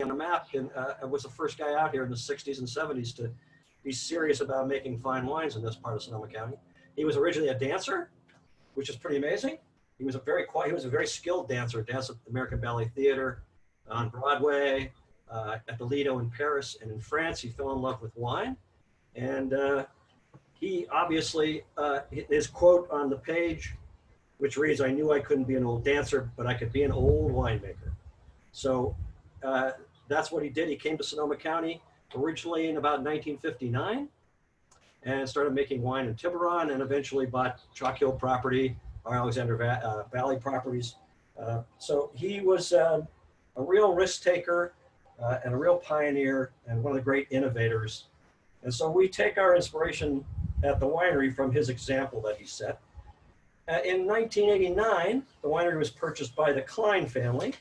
on the map, and was the first guy out here in the 60s and 70s to be serious about making fine wines in this part of Sonoma County. He was originally a dancer, which is pretty amazing. He was a very skilled dancer, danced at the American Ballet Theater, on Broadway, at the Lido in Paris, and in France. He fell in love with wine. And he obviously, his quote on the page, which reads, "I knew I couldn't be an old dancer, but I could be an old winemaker." So that's what he did. He came to Sonoma County originally in about 1959 and started making wine in Tiburon, and eventually bought Chalk Hill property, or Alexander Valley properties. So he was a real risk taker and a real pioneer and one of the great innovators. And so we take our inspiration at the winery from his example that he set. In 1989, the winery was purchased by the Klein family.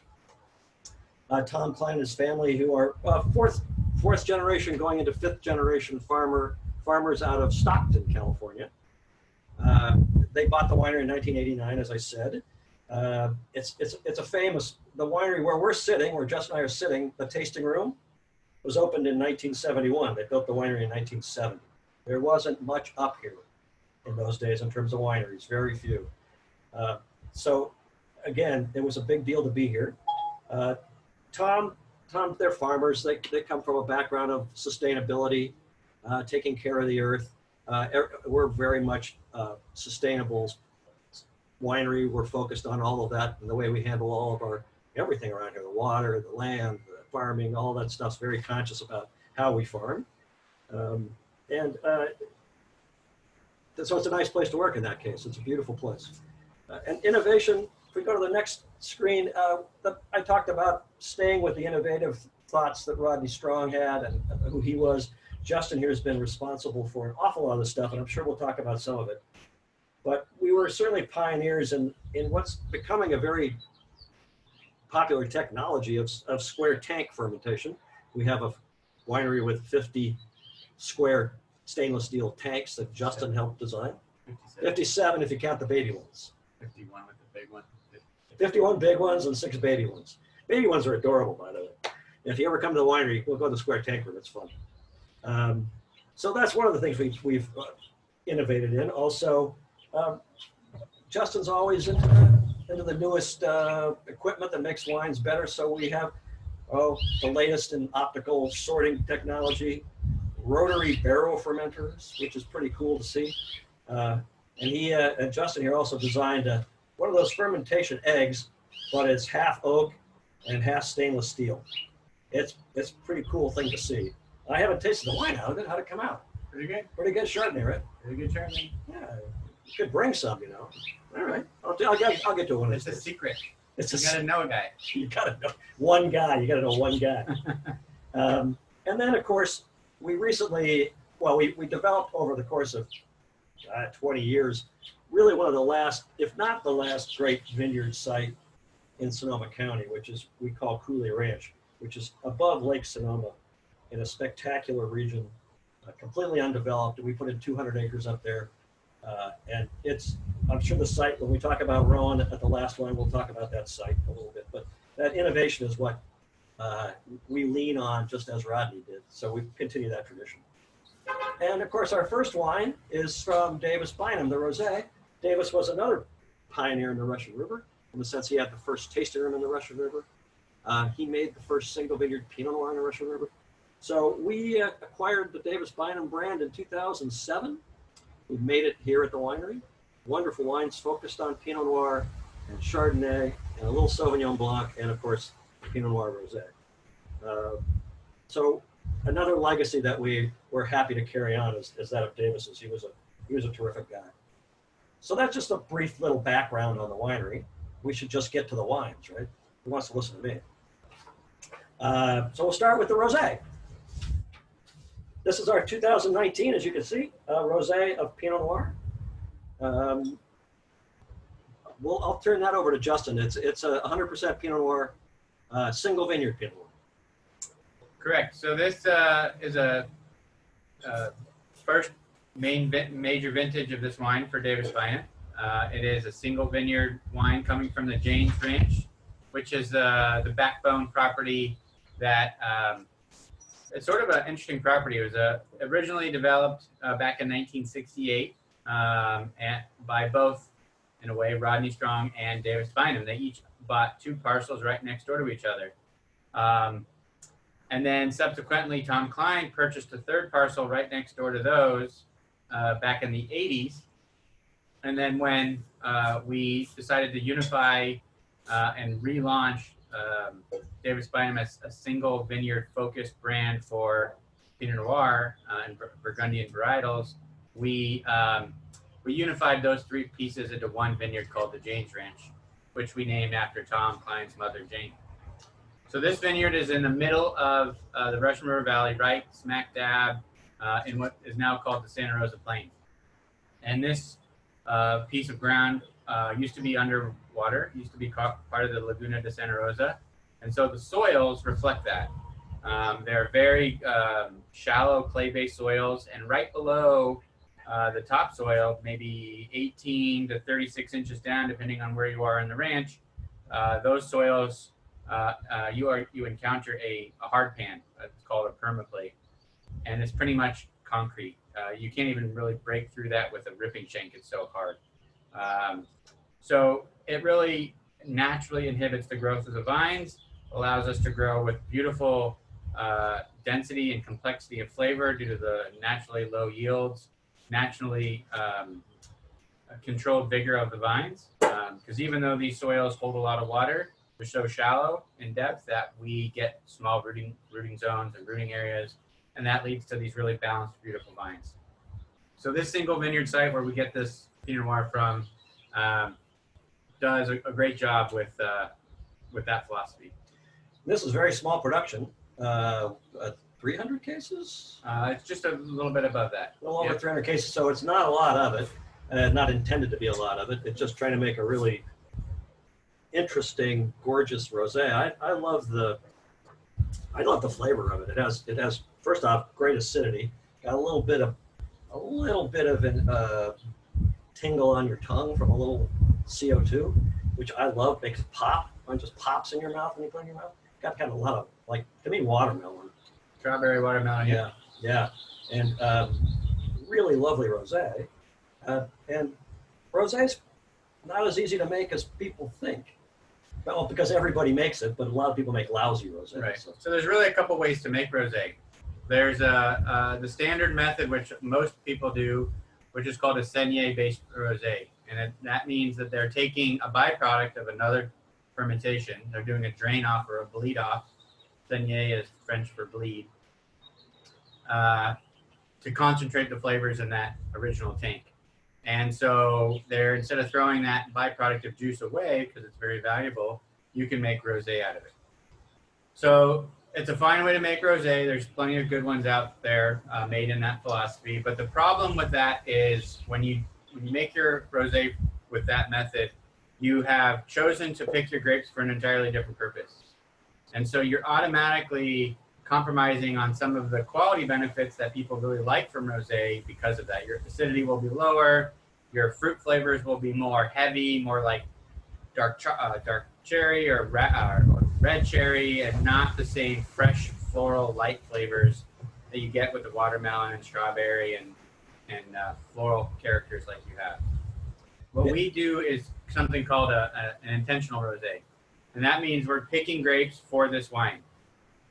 Tom Klein and his family, who are fourth generation going into fifth generation farmers out of Stockton, California. They bought the winery in 1989, as I said. It's a famous, the winery where we're sitting, where Justin and I are sitting, the tasting room, was opened in 1971. They built the winery in 1970. There wasn't much up here in those days in terms of wineries, very few. So again, it was a big deal to be here. Tom, they're farmers. They come from a background of sustainability, taking care of the earth. We're very much sustainable winery. We're focused on all of that and the way we handle all of our everything around here, the water, the land, the farming, all that stuff's very conscious about how we farm. So it's a nice place to work in that case. It's a beautiful place. And innovation, if we go to the next screen, I talked about staying with the innovative thoughts that Rodney Strong had and who he was. Justin here has been responsible for an awful lot of this stuff, and I'm sure we'll talk about some of it. But we were certainly pioneers in what's becoming a very popular technology of square tank fermentation. We have a winery with 50 square stainless steel tanks that Justin helped design. 57 if you count the baby ones. 51 with the big one. 51 big ones and 6 baby ones. Baby ones are adorable, by the way. If you ever come to the winery, we'll go to the square tank room. It's fun. So that's one of the things we've innovated in. Also, Justin's always into the newest equipment that makes wines better. So we have the latest in optical sorting technology, rotary barrel fermenters, which is pretty cool to see. And Justin here also designed one of those fermentation eggs, but it's half oak and half stainless steel. It's a pretty cool thing to see. I haven't tasted the wine out of it. How'd it come out? Pretty good. Pretty good Chardonnay, right? Pretty good Chardonnay. Yeah, you could bring some, you know. All right, I'll get to one. It's a secret. You You gotta know a guy. You gotta know one guy. You gotta know one guy. And then, of course, we recently, we developed over the course of 20 years, really one of the last, if not the last, great vineyard site in Sonoma County, which is we call Cooley Ranch, which is above Lake Sonoma in a spectacular region, completely undeveloped. We put in 200 acres up there. And I'm sure the site, when we talk about Rowen at the last one, we'll talk about that site a little bit, but that innovation is what we lean on, just as Rodney did. So we continue that tradition. And of course, our first wine is from Davis Bynum, the Rosé. Davis was another pioneer in the Russian River, in the sense he had the first tasting room in the Russian River. He made the first single vineyard Pinot Noir in the Russian River. So we acquired the Davis Bynum brand in 2007. We've made it here at the winery. Wonderful wines focused on Pinot Noir and Chardonnay and a little Sauvignon Blanc and, of course, Pinot Noir Rosé. So another legacy that we're happy to carry on is that of Davis's. He was a terrific guy. So that's just a brief little background on the winery. We should just get to the wines, right? Who wants to listen to me? So we'll start with the Rosé. This is our 2019, as you can see, Rosé of Pinot Noir. I'll turn that over to Justin. It's a 100% Pinot Noir, single vineyard Pinot Noir. Correct. So this is a first major vintage of this wine for Davis Bynum. It is a single vineyard wine coming from the Janes Ranch, which is the backbone property that it's sort of an interesting property. It was originally developed back in 1968 and by both, in a way, Rodney Strong and Davis Bynum. They each bought 2 parcels right next door to each other. And then subsequently, Tom Klein purchased a 3rd parcel right next door to those back in the 80s. And then when we decided to unify and relaunch Davis Bynum as a single vineyard-focused brand for Pinot Noir and Burgundian varietals, we unified those 3 pieces into one vineyard called the Janes Ranch, which we named after Tom Klein's mother, Jane. So this vineyard is in the middle of the Russian River Valley, right smack dab in what is now called the Santa Rosa Plain. And this piece of ground used to be underwater, used to be part of the Laguna de Santa Rosa. And so the soils reflect that. They're very shallow clay-based soils, and right below the topsoil, maybe 18 to 36 inches down, depending on where you are in the ranch, those soils, you encounter a hard pan. It's called a permaclay, and it's pretty much concrete. You can't even really break through that with a ripping shank. It's so hard. So it really naturally inhibits the growth of the vines, allows us to grow with beautiful density and complexity of flavor due to the naturally low yields, naturally controlled vigor of the vines. Because even though these soils hold a lot of water, they're so shallow in depth that we get small rooting zones and rooting areas, and that leads to these really balanced, beautiful vines. So this single vineyard site where we get this Pinot Noir from does a great job with that philosophy. This is very small production. 300 cases? It's just a little bit above that. A little over 300 cases, so it's not a lot of it, not intended to be a lot of it. It's just trying to make a really interesting, gorgeous rosé. I love the flavor of it. It has first off great acidity. Got a little bit of an tingle on your tongue from a little CO2, which I love. Makes it pop. It just pops in your mouth when you put it in your mouth. Got kind of a lot of, like, to me, watermelon. Strawberry watermelon. Yeah. And really lovely rosé. And rosé's not as easy to make as people think. Well, because everybody makes it, but a lot of people make lousy rosé. Right. So there's really a couple ways to make rosé. There's the standard method, which most people do, which is called a saignée-based rosé. And that means that they're taking a byproduct of another fermentation. They're doing a drain off or a bleed off. Saignée is French for bleed. To concentrate the flavors in that original tank. And so instead of throwing that byproduct of juice away, because it's very valuable, you can make rosé out of it. So it's a fine way to make rosé. There's plenty of good ones out there made in that philosophy. But the problem with that is when you make your rosé with that method, you have chosen to pick your grapes for an entirely different purpose. And so you're automatically compromising on some of the quality benefits that people really like from rosé because of that. Your acidity will be lower, your fruit flavors will be more heavy, more like dark cherry or red cherry, and not the same fresh floral light flavors that you get with the watermelon and strawberry and floral characters like you have. What we do is something called an intentional rosé, and that means we're picking grapes for this wine.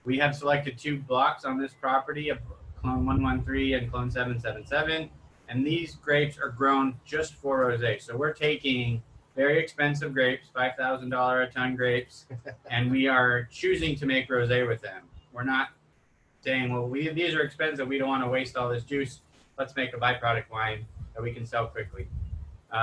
We have selected 2 blocks on this property, of clone 113 and clone 777, and these grapes are grown just for rosé. So we're taking very expensive grapes, $5,000 a ton grapes, and we are choosing to make rosé with them. We're not saying, well, these are expensive, we don't want to waste all this juice. Let's make a byproduct wine that we can sell quickly.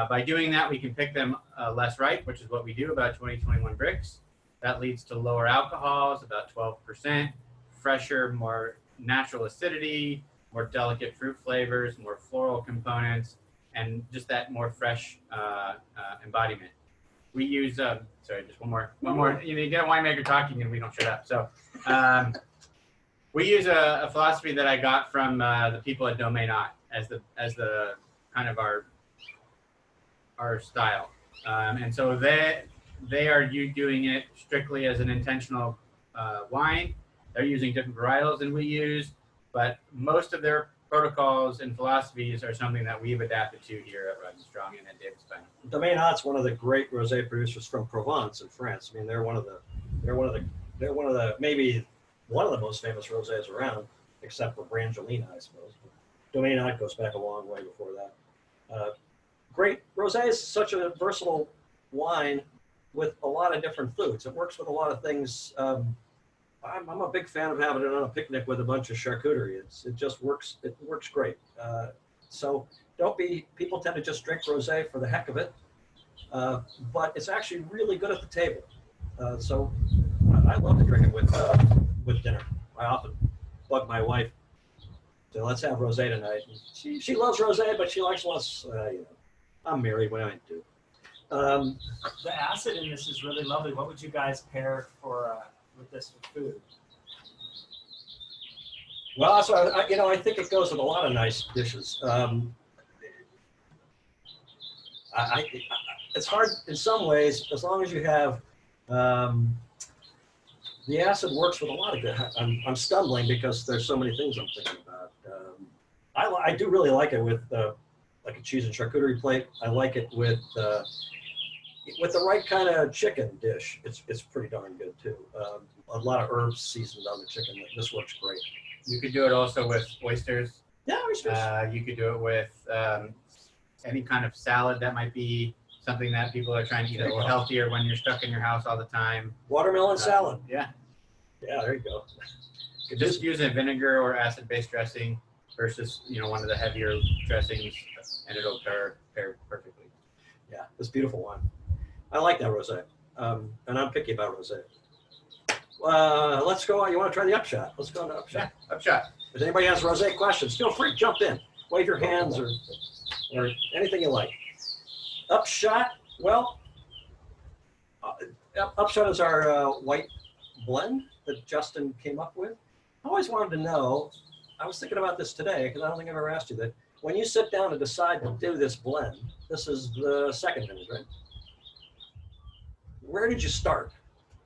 By doing that, we can pick them less ripe, which is what we do, about 20-21 bricks. That leads to lower alcohols, about 12%, fresher, more natural acidity, more delicate fruit flavors, more floral components, and just that more fresh embodiment. We use, sorry, just one more. You get a winemaker talking and we don't shut up. So we use a philosophy that I got from the people at Domain Ott as the kind of our style. And so they are doing it strictly as an intentional wine. They're using different varietals than we use, but most of their protocols and philosophies are something that we've adapted to here at Rodney Strong and at David's Bynum. Domainot's one of the great rosé producers from Provence in France. I mean, they're one of the maybe one of the most famous rosés around, except for Brangelina, I suppose. Domainot goes back a long way before that. Great. Rosé is such a versatile wine with a lot of different foods. It works with a lot of things. I'm a big fan of having it on a picnic with a bunch of charcuterie. It just works. It works great. So people tend to just drink rosé for the heck of it, but it's actually really good at the table. So I love to drink it with dinner. I often bug my wife, so let's have rosé tonight. And she loves rosé, but she likes less. I'm married, what do I do? The acid in this is really lovely. What would you guys pair for with this food? Well, so I think it goes with a lot of nice dishes. It's hard in some ways, as long as you have the acid works with a lot of good. I'm stumbling because there's so many things I'm thinking about. I do really like it with like a cheese and charcuterie plate. I like it with the right kind of chicken dish. It's pretty darn good too. A lot of herbs seasoned on the chicken. This works great. You could do it also with oysters. Yeah, oysters. You could do it with any kind of salad that might be something that people are trying to eat a little healthier when you're stuck in your house all the time. Watermelon salad. Yeah. Yeah, there you go. Just use a vinegar or acid-based dressing versus one of the heavier dressings, and it'll pair perfectly. Yeah, it's beautiful wine. I like that rosé, and I'm picky about rosé. Let's go on. You want to try the Upshot? Let's go on to Upshot. Yeah, Upshot. If anybody has rosé questions, feel free to jump in. Wave your hands or anything you like. Upshot, well, Upshot is our white blend that Justin came up with. I always wanted to know, I was thinking about this today because I don't think I've ever asked you that. When you sit down to decide to do this blend, this is the second vintage, right? Where did you start?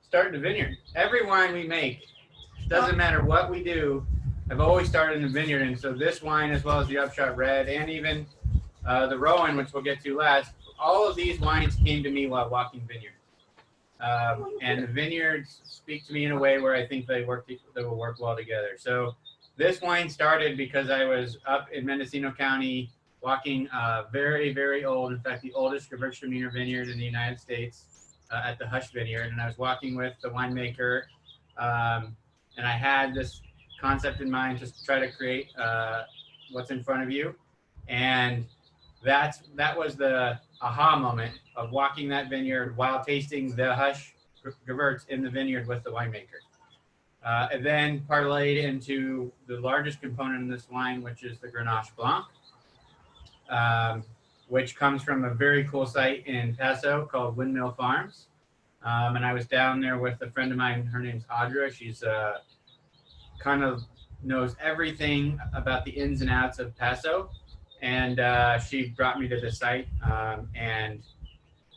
Start in the vineyard. Every wine we make, doesn't matter what we do, I've always started in the vineyard. And so this wine, as well as the Upshot Red, and even the Rowen, which we'll get to last, all of these wines came to me while walking vineyards. And the vineyards speak to me in a way where I think they will work well together. So this wine started because I was up in Mendocino County walking very, very old, in fact, the oldest Gewürztraminer vineyard in the United States at the Hush Vineyard. And I was walking with the winemaker, and I had this concept in mind to try to create what's in front of you. And that was the aha moment of walking that vineyard while tasting the Hush Gewürz in the vineyard with the winemaker. And then parlayed into the largest component in this wine, which is the Grenache Blanc, which comes from a very cool site in Paso called Windmill Farms. And I was down there with a friend of mine. Her name's Audra. She's kind of knows everything about the ins and outs of Paso. And she brought me to the site, and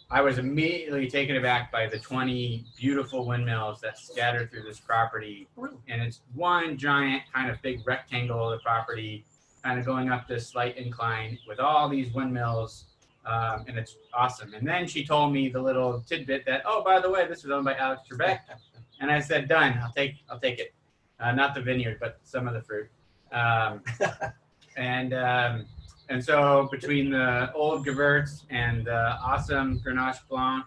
I was immediately taken aback by the 20 beautiful windmills that scattered through this property. And it's one giant kind of big rectangle of the property, kind of going up this slight incline with all these windmills, and it's awesome. And then she told me the little tidbit that, oh, by the way, this was owned by Alex Trebek. And I said, done, I'll take it. Not the vineyard, but some of the fruit. And so between the old Gewürz and the awesome Grenache Blanc,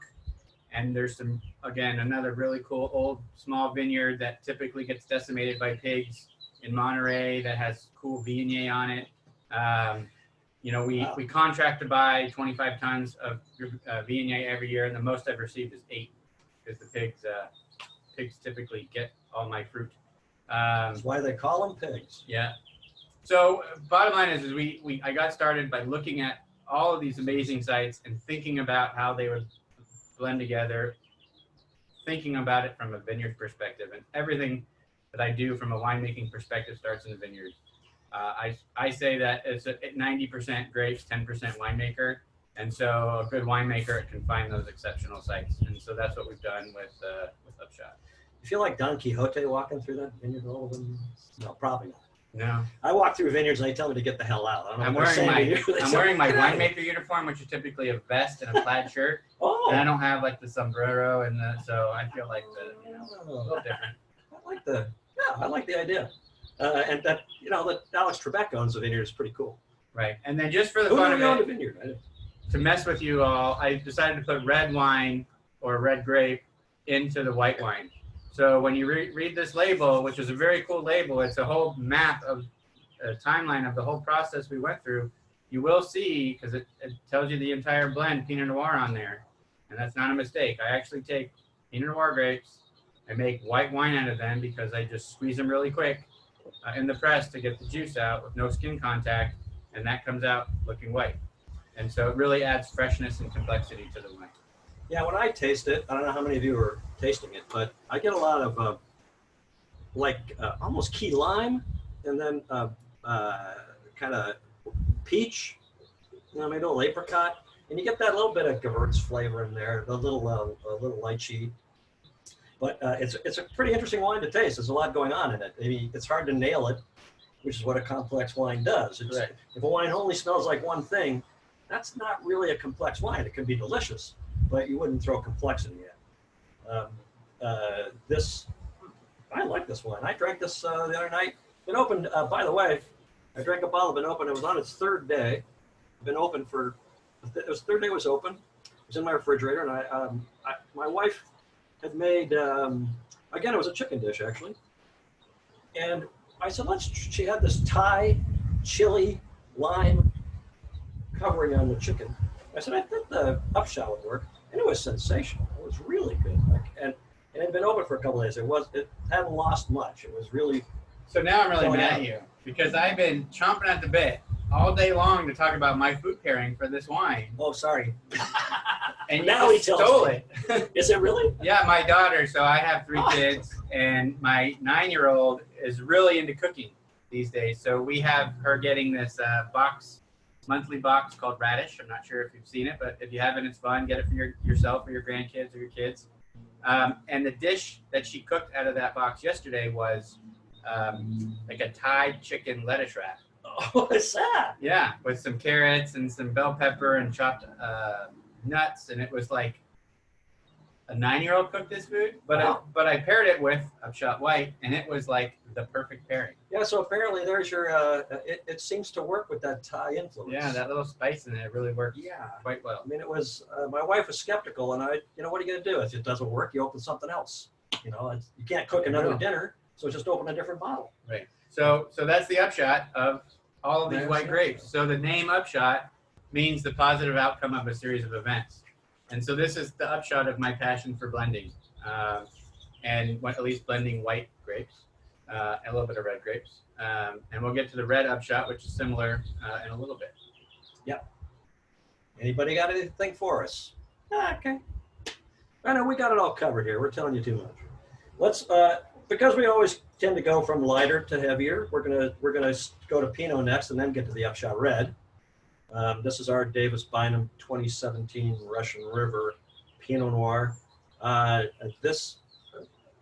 and there's some, again, another really cool old small vineyard that typically gets decimated by pigs in Monterey that has cool Viognier on it. We contract to buy 25 tons of Viognier every year, and the most I've received is 8, because the pigs typically get all my fruit. That's why they call them pigs. Yeah. So bottom line is I got started by looking at all of these amazing sites and thinking about how they would blend together, thinking about it from a vineyard perspective, and everything that I do from a winemaking perspective starts in the vineyard. I say that it's a 90% grapes, 10% winemaker, and so a good winemaker can find those exceptional sites, and so that's what we've done with Upshot. You feel like Don Quixote walking through that vineyard, all of them? No, probably not. No. I walk through vineyards and they tell me to get the hell out. I don't know what they're saying to you. They I'm say, wearing my "Get out of here." winemaker uniform, which is typically a vest and a plaid shirt. Oh. And I don't have like the sombrero and so I feel like a little different. I like the idea. And that, that Alex Trebek owns the vineyard is pretty cool. Right. And then just for the Who fun do of we own the it, vineyard? to mess with you all, I decided to put red wine or red grape into the white wine. So when you read this label, which is a very cool label, it's a whole map of a timeline of the whole process we went through. You will see, because it tells you the entire blend Pinot Noir on there. And that's not a mistake. I actually take Pinot Noir grapes, I make white wine out of them because I just squeeze them really quick in the press to get the juice out with no skin contact, and that comes out looking white. And so it really adds freshness and complexity to the wine. Yeah, when I taste it, I don't know how many of you are tasting it, but I get a lot of almost key lime, and then kind of peach, maybe a little apricot, and you get that little bit of Gewurz flavor in there, a little lychee. But it's a pretty interesting wine to taste. There's a lot going on in it. Maybe it's hard to nail it, which is what a complex wine does. Right. If a wine only smells like one thing, that's not really a complex wine. It can be delicious, but you wouldn't throw complexity in. I like this wine. I drank this the other night. Been opened, by the way, I drank a bottle, been open. It was on its third day. Been open for, third day was open. It was in my refrigerator, and my wife had made, again, it was a chicken dish, actually. And I said, she had this Thai chili lime covering on the chicken. I said, I think the Upshot would work. And it was sensational. It was really good. And it had been open for a couple of days. It hadn't lost much. It was really. So now I'm really mad at you because I've been chomping at the bit all day long to talk about my food pairing for this wine. Oh, sorry. And now he stole it. Is it really? Yeah, my daughter. So I have 3 kids, and my 9-year-old is really into cooking these days. So we have her getting this monthly box called Radish. I'm not sure if you've seen it, but if you haven't, it's fun. Get it for yourself or your grandkids or your kids. And the dish that she cooked out of that box yesterday was like a Thai chicken lettuce wrap. Oh, what's that? Yeah, with some carrots and some bell pepper and chopped nuts, and it was like a 9-year-old cooked this food, but I paired it with Upshot White, and it was like the perfect pairing. Yeah, so apparently there's your. It seems to work with that Thai influence. Yeah, that little spice in it really worked. Quite well. I mean, it was. My wife was skeptical, and what are you gonna do? If it doesn't work, you open something else. You can't cook another dinner, so just open a different bottle. Right. So that's the upshot of all of these white grapes. So the name Upshot means the positive outcome of a series of events. And so this is the upshot of my passion for blending, and at least blending white grapes, and a little bit of red grapes. And we'll get to the red Upshot, which is similar in a little bit. Yep. Anybody got anything for us? Okay. I know we got it all covered here. We're telling you too much. Let's because we always tend to go from lighter to heavier. We're gonna go to Pinot next, and then get to the Upshot Red. This is our Davis Bynum 2017 Russian River Pinot Noir. This,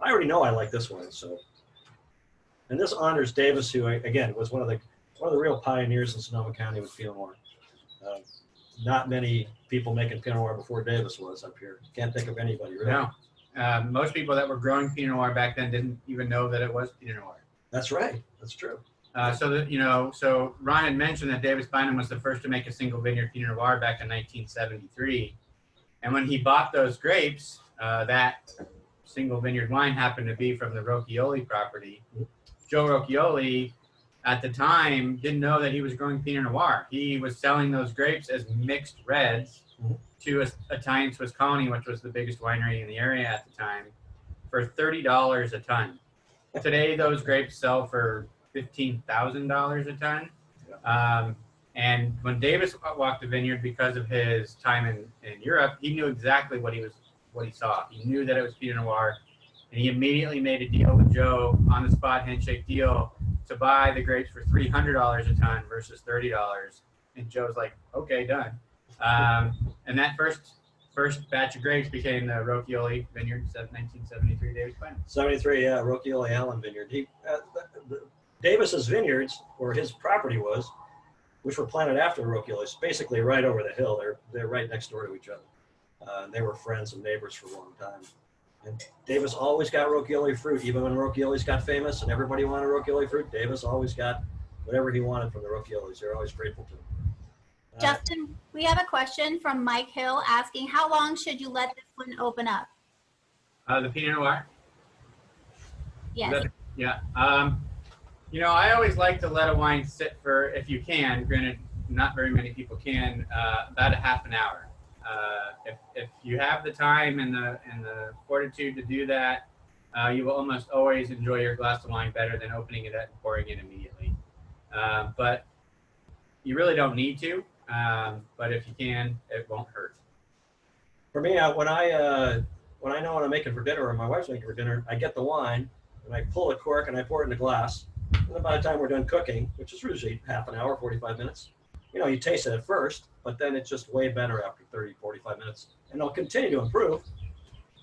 I already know I like this one. So, and this honors Davis, who again was one of the real pioneers in Sonoma County with Pinot Noir. Not many people making Pinot Noir before Davis was up here. Can't think of anybody really. No. Most people that were growing Pinot Noir back then didn't even know that it was Pinot Noir. That's right. That's true. So Ron had mentioned that Davis Bynum was the first to make a single vineyard Pinot Noir back in 1973. And when he bought those grapes, that single vineyard wine happened to be from the Rocchioli property. Joe Rocchioli, at the time, didn't know that he was growing Pinot Noir. He was selling those grapes as mixed reds to Italian Swiss Colony, which was the biggest winery in the area at the time, for $30 a ton. Today, those grapes sell for $15,000 a ton. And when Davis walked the vineyard, because of his time in Europe, he knew exactly what he saw. He knew that it was Pinot Noir, and he immediately made a deal with Joe, on the spot handshake deal, to buy the grapes for $300 a ton versus $30. And Joe's like, okay, done. And that first first batch of grapes became the Rocchioli Vineyards of 1973 Davis Bynum. 73, yeah, Rocchioli Allen Vineyard. Davis's vineyards, where his property was, which were planted after the Rocchioli's, basically right over the hill. They're right next door to each other. They were friends and neighbors for a long time. And Davis always got Rocchioli fruit, even when Rocchioli's got famous and everybody wanted Rocchioli fruit. Davis always got whatever he wanted from the Rocchioli's. They're always grateful to him. Justin, we have a question from Mike Hill asking, how long should you let this one open up? The Pinot Noir. Yes. Yeah. You know, I always like to let a wine sit for, if you can, granted, not very many people can, about a half an hour. If you have the time and the fortitude to do that, you will almost always enjoy your glass of wine better than opening it up and pouring it immediately. But you really don't need to. But if you can, it won't hurt. For me, when I know what I'm making for dinner or my wife's making for dinner, I get the wine and I pull the cork and I pour it in a glass. And then by the time we're done cooking, which is usually half an hour, 45 minutes, you know, you taste it at first, but then it's just way better after 30, 45 minutes. And it'll continue to improve.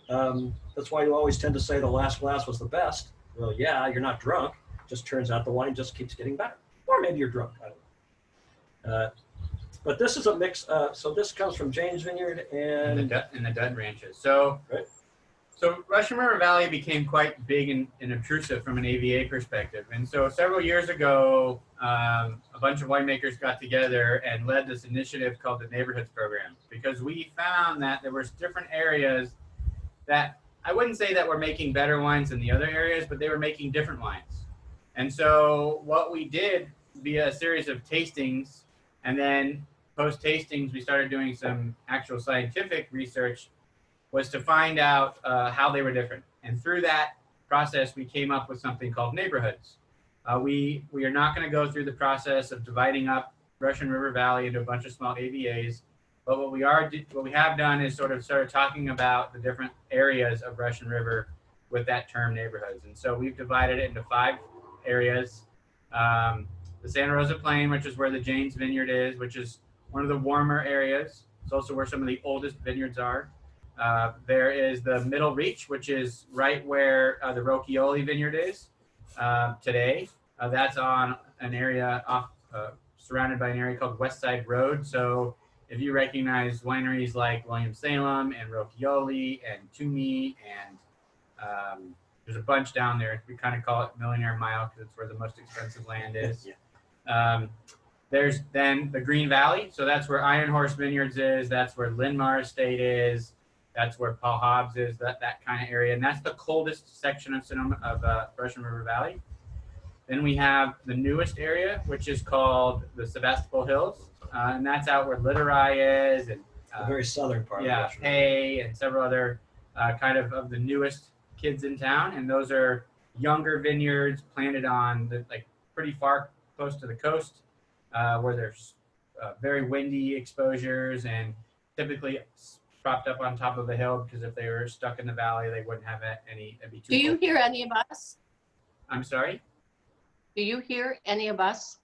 That's why you always tend to say the last glass was the best. Well, yeah, you're not drunk. It just turns out the wine just keeps getting better. Or maybe you're drunk. I don't know. But this is a mix. So this comes from Jane's Vineyard and the Dud Ranches. So, right. So Russian River Valley became quite big and obtrusive from an AVA perspective. And so several years ago, a bunch of winemakers got together and led this initiative called the Neighborhoods Program, because we found that there was different areas that, I wouldn't say that were making better wines than the other areas, but they were making different wines. And so what we did via a series of tastings, and then post tastings, we started doing some actual scientific research, was to find out how they were different. And through that process, we came up with something called neighborhoods. We are not going to go through the process of dividing up Russian River Valley into a bunch of small AVAs, but what we have done is sort of started talking about the different areas of Russian River with that term neighborhoods. And so we've divided it into 5 areas. The Santa Rosa Plain, which is where the Jane's Vineyard is, which is one of the warmer areas. It's also where some of the oldest vineyards are. There is the Middle Reach, which is right where the Rocchioli Vineyard is today. That's on an area surrounded by an area called West Side Road. So if you recognize wineries like Williams-Salem and Rocchioli and Toomey, and there's a bunch down there. We kind of call it Millionaire Mile because it's where the most expensive land is. Yeah. There's then the Green Valley. So that's where Iron Horse Vineyards is. That's where Linmar Estate is. That's where Paul Hobbs is, that kind of area. And that's the coldest section of Sonoma, of Russian River Valley. Then we have the newest area, which is called the Sebastopol Hills. And that's out where Literai is. And the very southern part. Yeah, of Hay and several other kind of the newest kids in town. And those are younger vineyards planted on the, like, pretty far close to the coast, where there's very windy exposures and typically propped up on top of the hill, because if they were stuck in the valley, they wouldn't have any, it'd be too Do you cold. hear any of us? I'm sorry? Do you hear any of us?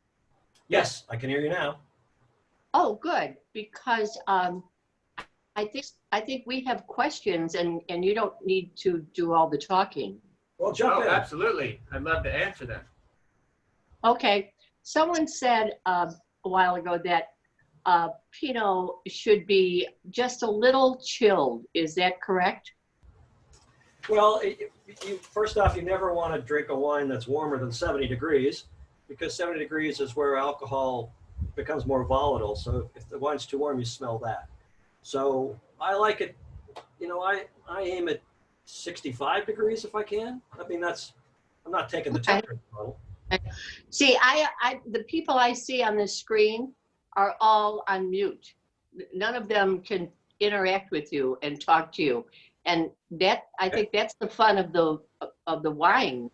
Yes, I can hear you now. Oh, good, because I think we have questions, and you don't need to do all the talking. Well, jump in. Absolutely. I'd love to answer them. Okay, someone said a while ago that Pinot should be just a little chilled. Is that correct? Well, first off, you never want to drink a wine that's warmer than 70 degrees, because 70 degrees is where alcohol becomes more volatile. So if the wine's too warm, you smell that. So I like it, you know, I aim at 65 degrees if I can. I mean, I'm not taking the temperature bottle. See, the people I see on the screen are all on mute. None of them can interact with you and talk to you. And that, I think that's the fun of the wine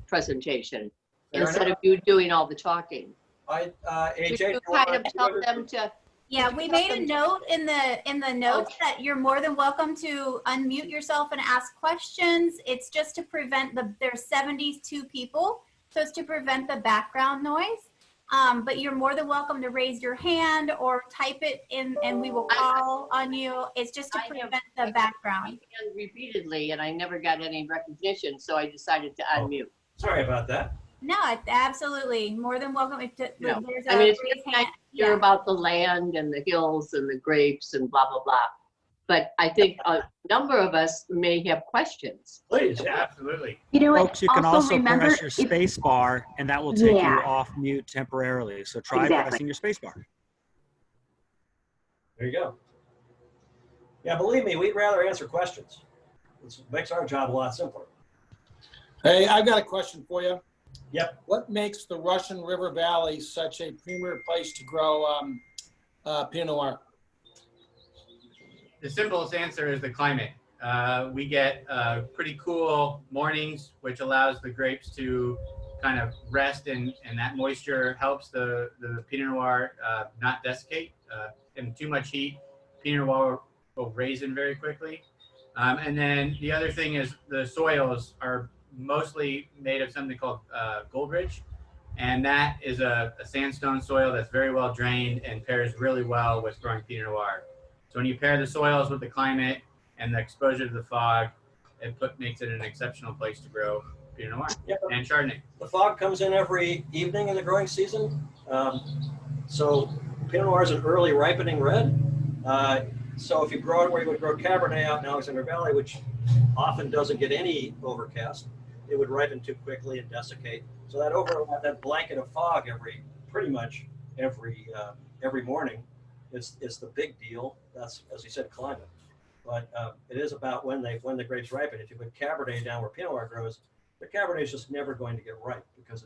presentation, instead of you doing all the talking. AJ, you kind of tell them to. Yeah, we made a note in the notes that you're more than welcome to unmute yourself and ask questions. It's just to prevent there's 72 people, so it's to prevent the background noise. But you're more than welcome to raise your hand or type it in and we will call on you. It's just to prevent the background. Repeatedly, and I never got any recognition, so I decided to unmute. Sorry about that. No, absolutely. More than welcome. If No. there's I mean, a it's raised really nice hand. to hear about the land and the hills and the grapes and blah, blah, blah. But I think a number of us may have questions. Please. Yeah, absolutely. You know what? Folks, you can also remember press your if- space bar and that will take Yeah. you off mute temporarily. So try Exactly. pressing your space bar. There you go. Yeah, believe me, we'd rather answer questions. It makes our job a lot simpler. Hey, I've got a question for you. Yep. What makes the Russian River Valley such a premier place to grow Pinot Noir? The simplest answer is the climate. We get pretty cool mornings, which allows the grapes to kind of rest, and that moisture helps the Pinot Noir not desiccate. And too much heat, Pinot Noir will raisin very quickly. And then the other thing is the soils are mostly made of something called Goldridge, and that is a sandstone soil that's very well drained and pairs really well with growing Pinot Noir. So when you pair the soils with the climate and the exposure to the fog, it makes it an exceptional place to grow Pinot Noir and Chardonnay. The fog comes in every evening in the growing season. So Pinot Noir is an early ripening red. So if you grow it where you would grow Cabernet out in Alexander Valley, which often doesn't get any overcast, it would ripen too quickly and desiccate. So that blanket of fog pretty much every morning is the big deal. That's, as you said, climate. But it is about when the grapes ripen. If you put Cabernet down where Pinot Noir grows, the Cabernet is just never going to get ripe because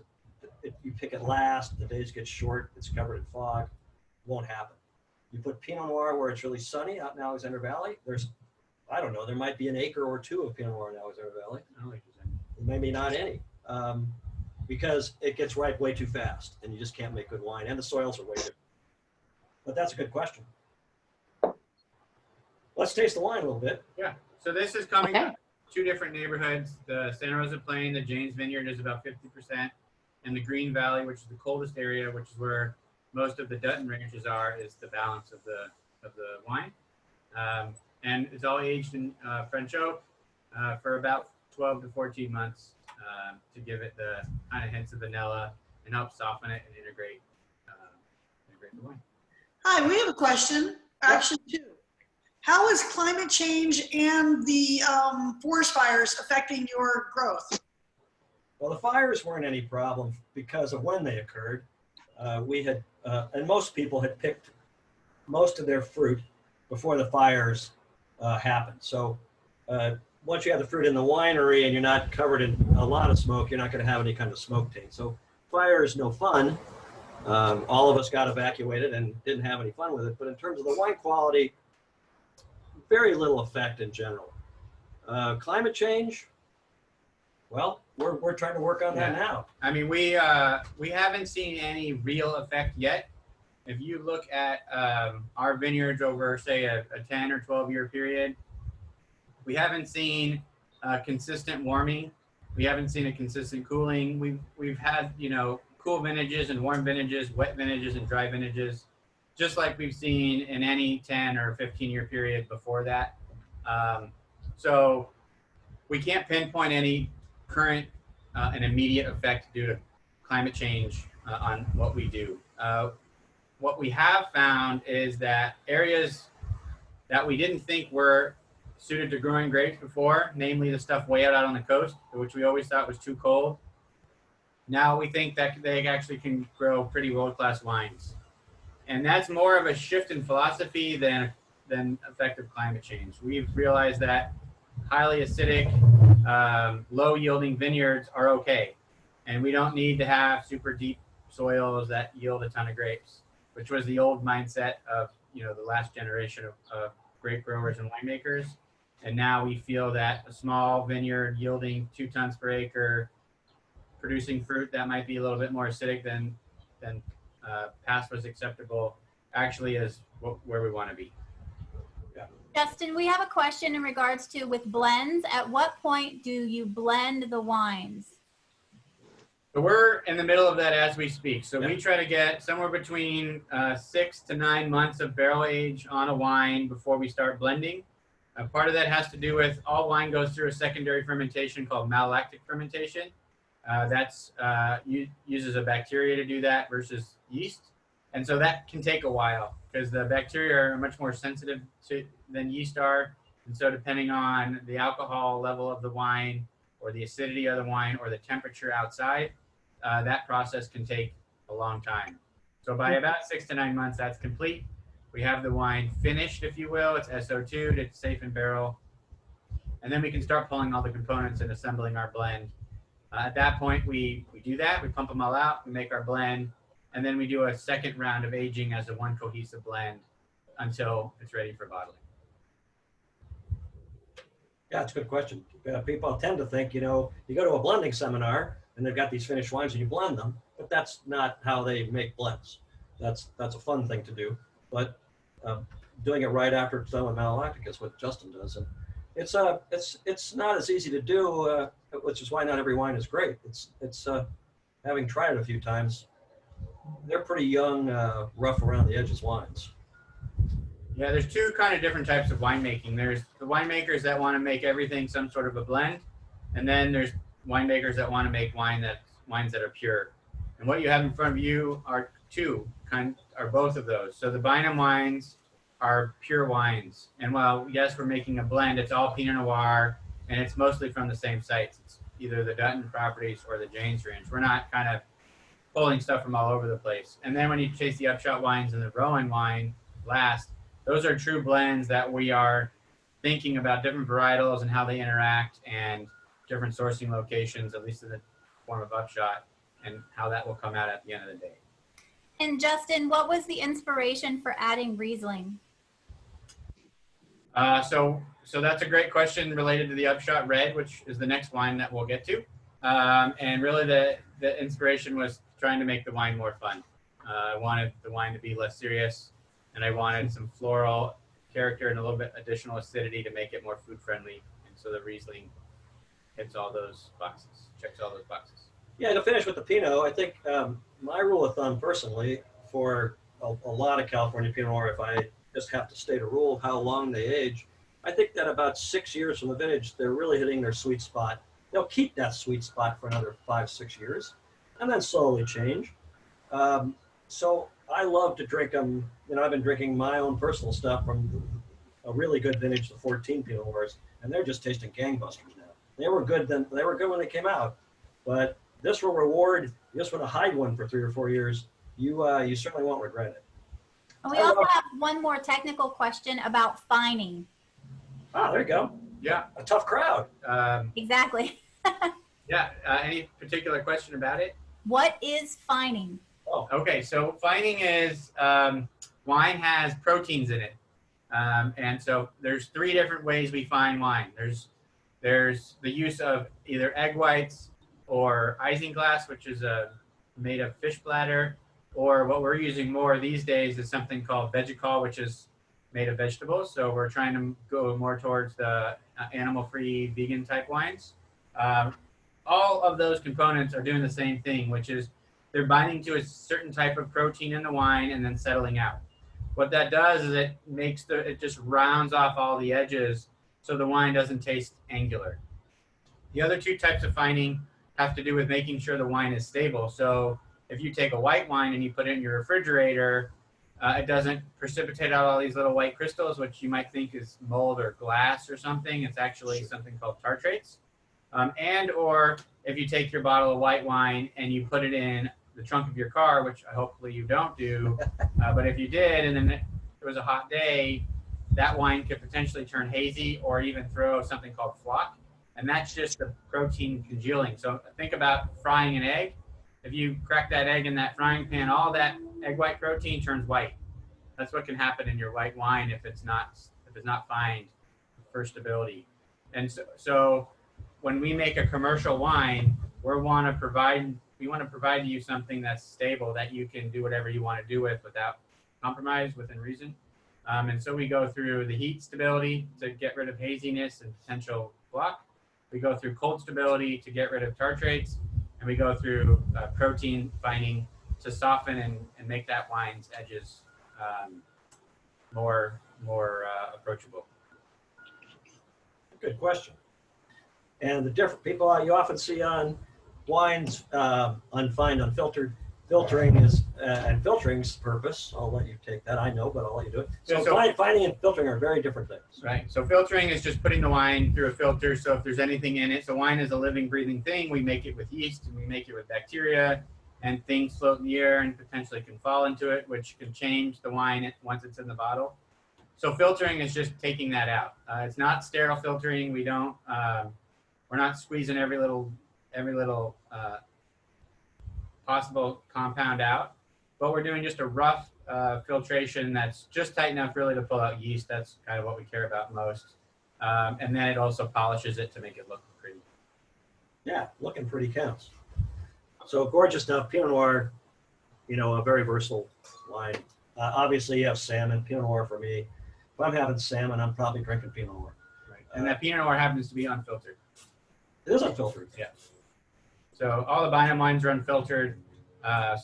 you pick it last, the days get short, it's covered in fog, won't happen. You put Pinot Noir where it's really sunny out in Alexander Valley, there might be an acre or two of Pinot Noir in Alexander Valley. Maybe not any, because it gets ripe way too fast and you just can't make good wine, and the soils are way different. But that's a good question. Let's taste the wine a little bit. Yeah. So this is coming from two different neighborhoods. The Santa Rosa Plain, the James Vineyard is about 50%, and the Green Valley, which is the coldest area, which is where most of the Dutton ranches are, is the balance of the wine. And it's all aged in French oak for about 12 to 14 months to give it the kind of hints of vanilla and help soften it and integrate the wine. Hi, we have a question, actually two. How is climate change and the forest fires affecting your growth? Well, the fires weren't any problem because of when they occurred. And most people had picked most of their fruit before the fires happened. So once you have the fruit in the winery and you're not covered in a lot of smoke, you're not going to have any kind of smoke taint. So fire is no fun. All of us got evacuated and didn't have any fun with it. But in terms of the wine quality, very little effect in general. Climate change, well, we're trying to work on that now. I mean, we haven't seen any real effect yet. If you look at our vineyards over, say, a 10 or 12-year period, we haven't seen consistent warming. We haven't seen a consistent cooling. We've had, cool vintages and warm vintages, wet vintages and dry vintages, just like we've seen in any 10 or 15-year period before that. So we can't pinpoint any current and immediate effect due to climate change on what we do. What we have found is that areas that we didn't think were suited to growing grapes before, namely the stuff way out on the coast, which we always thought was too cold, now we think that they actually can grow pretty world-class wines. And that's more of a shift in philosophy than effective climate change. We've realized that highly acidic, low-yielding vineyards are okay. And we don't need to have super deep soils that yield a ton of grapes, which was the old mindset of the last generation of grape growers and winemakers. And now we feel that a small vineyard yielding 2 tons per acre, producing fruit that might be a little bit more acidic than past was acceptable, actually is where we want to be. Justin, we have a question in regards to with blends. At what point do you blend the wines? So we're in the middle of that as we speak. So we try to get somewhere between 6 to 9 months of barrel age on a wine before we start blending. Part of that has to do with all wine goes through a secondary fermentation called malolactic fermentation. Uses a bacteria to do that versus yeast. And so that can take a while because the bacteria are much more sensitive than yeast are. And so depending on the alcohol level of the wine or the acidity of the wine or the temperature outside, that process can take a long time. So by about 6 to 9 months, that's complete. We have the wine finished, if you will. It's SO2'd, it's safe in barrel. And then we can start pulling all the components and assembling our blend. At that point, we do that. We pump them all out. We make our blend. And then we do a second round of aging as a one cohesive blend until it's ready for bottling. Yeah, it's a good question. People tend to think, you go to a blending seminar and they've got these finished wines and you blend them, but that's not how they make blends. That's a fun thing to do, but doing it right after it's done with malolactic is what Justin does, and it's not as easy to do, which is why not every wine is great. It's having tried it a few times, they're pretty young, rough around the edges wines. Yeah, there's two kind of different types of winemaking. There's the winemakers that want to make everything some sort of a blend, and then there's winemakers that want to make wines that are pure. And what you have in front of you are both of those. So the Bynum wines are pure wines, and while yes, we're making a blend, it's all Pinot Noir, and it's mostly from the same sites. It's either the Dutton properties or the Janes Range. We're not kind of pulling stuff from all over the place. And then when you chase the Upshot wines and the Rowen wine last, those are true blends that we are thinking about different varietals and how they interact and different sourcing locations, at least in the form of Upshot, and how that will come out at the end of the day. And Justin, what was the inspiration for adding Riesling? So that's a great question related to the Upshot Red, which is the next wine that we'll get to. And really the inspiration was trying to make the wine more fun. I wanted the wine to be less serious, and I wanted some floral character and a little bit additional acidity to make it more food friendly. And so the Riesling hits all those boxes, checks all those boxes. Yeah, to finish with the Pinot, I think my rule of thumb personally for a lot of California Pinot Noir, if I just have to state a rule of how long they age, I think that about 6 years from the vintage, they're really hitting their sweet spot. They'll keep that sweet spot for another 5-6 years and then slowly change. So I love to drink them. I've been drinking my own personal stuff from a really good vintage, the 14 Pinot Noirs, and they're just tasting gangbusters now. They were good when they came out, but this will reward. You just want to hide one for 3 or 4 years. You certainly won't regret it. We also have one more technical question about fining. Ah, there you go. Yeah. A tough crowd. Exactly. Yeah. Any particular question about it? What is fining? Oh, Okay, so fining is wine has proteins in it, and so there's 3 different ways we fine wine. There's the use of either egg whites or isinglass, which is made of fish bladder, or what we're using more these days is something called vegicol, which is made of vegetables. So we're trying to go more towards the animal-free, vegan type wines. All of those components are doing the same thing, which is they're binding to a certain type of protein in the wine and then settling out. What that does is it just rounds off all the edges so the wine doesn't taste angular. The other 2 types of fining have to do with making sure the wine is stable. So if you take a white wine and you put it in your refrigerator, it doesn't precipitate out all these little white crystals, which you might think is mold or glass or something. It's actually something called tartrates. Or if you take your bottle of white wine and you put it in the trunk of your car, which hopefully you don't do, but if you did and then it was a hot day, that wine could potentially turn hazy or even throw something called flock. And that's just the protein congealing. So think about frying an egg. If you crack that egg in that frying pan, all that egg white protein turns white. That's what can happen in your white wine if it's not fined for stability. And so when we make a commercial wine, we want to provide you something that's stable that you can do whatever you want to do with without compromise, within reason. And so we go through the heat stability to get rid of haziness and potential flock. We go through cold stability to get rid of tartrates, and we go through protein binding to soften and make that wine's edges more approachable. Good question. And the different people you often see on wines, unfined, unfiltered, filtering is and filtering's purpose. I'll let you take that. I know, but I'll let you do it. So finding and filtering are very different things. Right. So filtering is just putting the wine through a filter. So if there's anything in it, so wine is a living, breathing thing. We make it with yeast and we make it with bacteria, and things float in the air and potentially can fall into it, which can change the wine once it's in the bottle. So filtering is just taking that out. It's not sterile filtering. We don't. We're not squeezing every little possible compound out, but we're doing just a rough filtration that's just tight enough really to pull out yeast. That's kind of what we care about most. And then it also polishes it to make it look pretty. Yeah, looking pretty counts. So gorgeous stuff. Pinot Noir, a very versatile wine. Obviously, you have salmon. Pinot Noir for me. If I'm having salmon, I'm probably drinking Pinot Noir. Right. And that Pinot Noir happens to be unfiltered. It is unfiltered. Yeah. So all the Bynum wines are unfiltered. Yeah.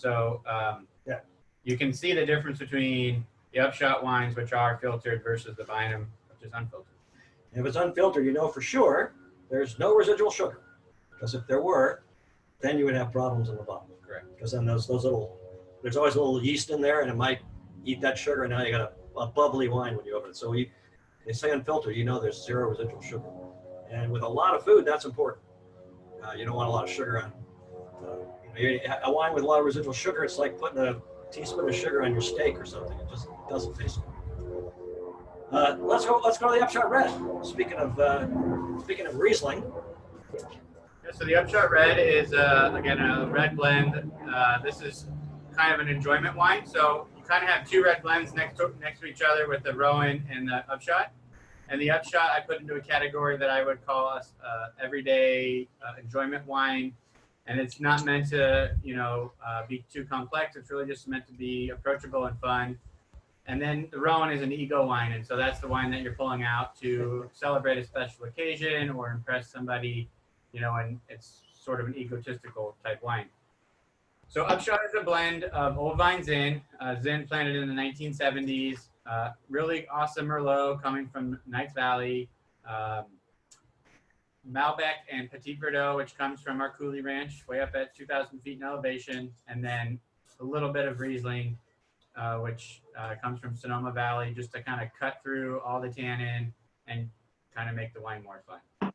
You can see the difference between the Upshot wines, which are filtered, versus the Bynum, which is unfiltered. If it's unfiltered, you know for sure there's no residual sugar. Because if there were, then you would have problems in the bottle. Correct. Because then there's always a little yeast in there, and it might eat that sugar, and now you got a bubbly wine when you open it. So they say unfiltered, there's zero residual sugar. And with a lot of food, that's important. You don't want a lot of sugar on. A wine with a lot of residual sugar, it's like putting a teaspoon of sugar on your steak or something. It just doesn't taste good. Let's go to the Upshot Red. Speaking of Riesling. Yeah, so the Upshot Red is again a red blend. This is kind of an enjoyment wine. So you kind of have two red blends next to each other with the Rowen and the Upshot. And the Upshot I put into a category that I would call us everyday enjoyment wine. And it's not meant to, be too complex. It's really just meant to be approachable and fun. And then the Rowen is an ego wine. And so that's the wine that you're pulling out to celebrate a special occasion or impress somebody, and it's sort of an egotistical type wine. So Upshot is a blend of Old Vine Zin, Zin planted in the 1970s, really awesome Merlot coming from Knights Valley, Malbec and Petit Verdot, which comes from our Cooley Ranch, way up at 2,000 feet in elevation, and then a little bit of Riesling, which comes from Sonoma Valley, just to kind of cut through all the tannin and kind of make the wine more fun.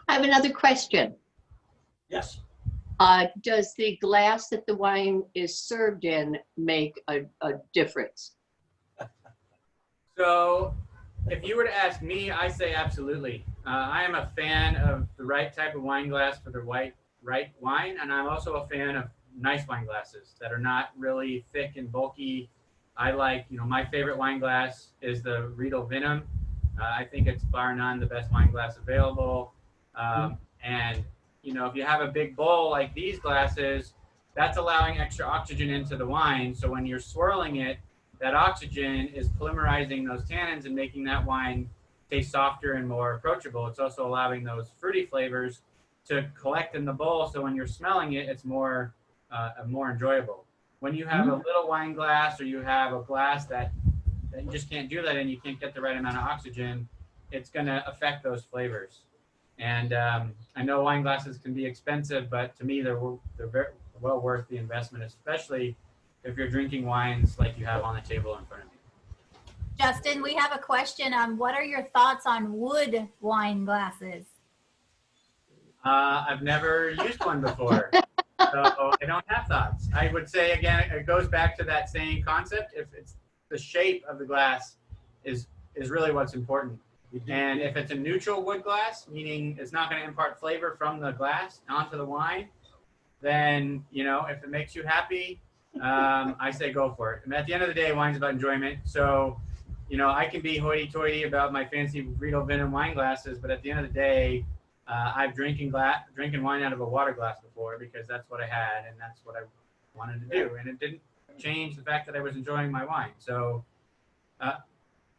I have another question. Yes. Does the glass that the wine is served in make a difference? So if you were to ask me, I say absolutely. I am a fan of the right type of wine glass for the right wine, and I'm also a fan of nice wine glasses that are not really thick and bulky. I like, my favorite wine glass is the Riedel Bynum. I think it's bar none the best wine glass available. And if you have a big bowl like these glasses, that's allowing extra oxygen into the wine. So when you're swirling it, that oxygen is polymerizing those tannins and making that wine taste softer and more approachable. It's also allowing those fruity flavors to collect in the bowl. So when you're smelling it, it's more enjoyable. When you have a little wine glass, or you have a glass that you just can't do that and you can't get the right amount of oxygen, it's going to affect those flavors. And I know wine glasses can be expensive, but to me, they're very well worth the investment, especially if you're drinking wines like you have on the table in front of you. Justin, we have a question on what are your thoughts on wood wine glasses? I've never used one before, so I don't have thoughts. I would say, again, it goes back to that same concept. If it's the shape of the glass is really what's important. And if it's a neutral wood glass, meaning it's not going to impart flavor from the glass onto the wine, then, if it makes you happy, I say go for it. And at the end of the day, wine's about enjoyment. So, I can be hoity-toity about my fancy Riedel Bynum wine glasses, but at the end of the day, I've drinking wine out of a water glass before because that's what I had and that's what I wanted to do. And it didn't change the fact that I was enjoying my wine. So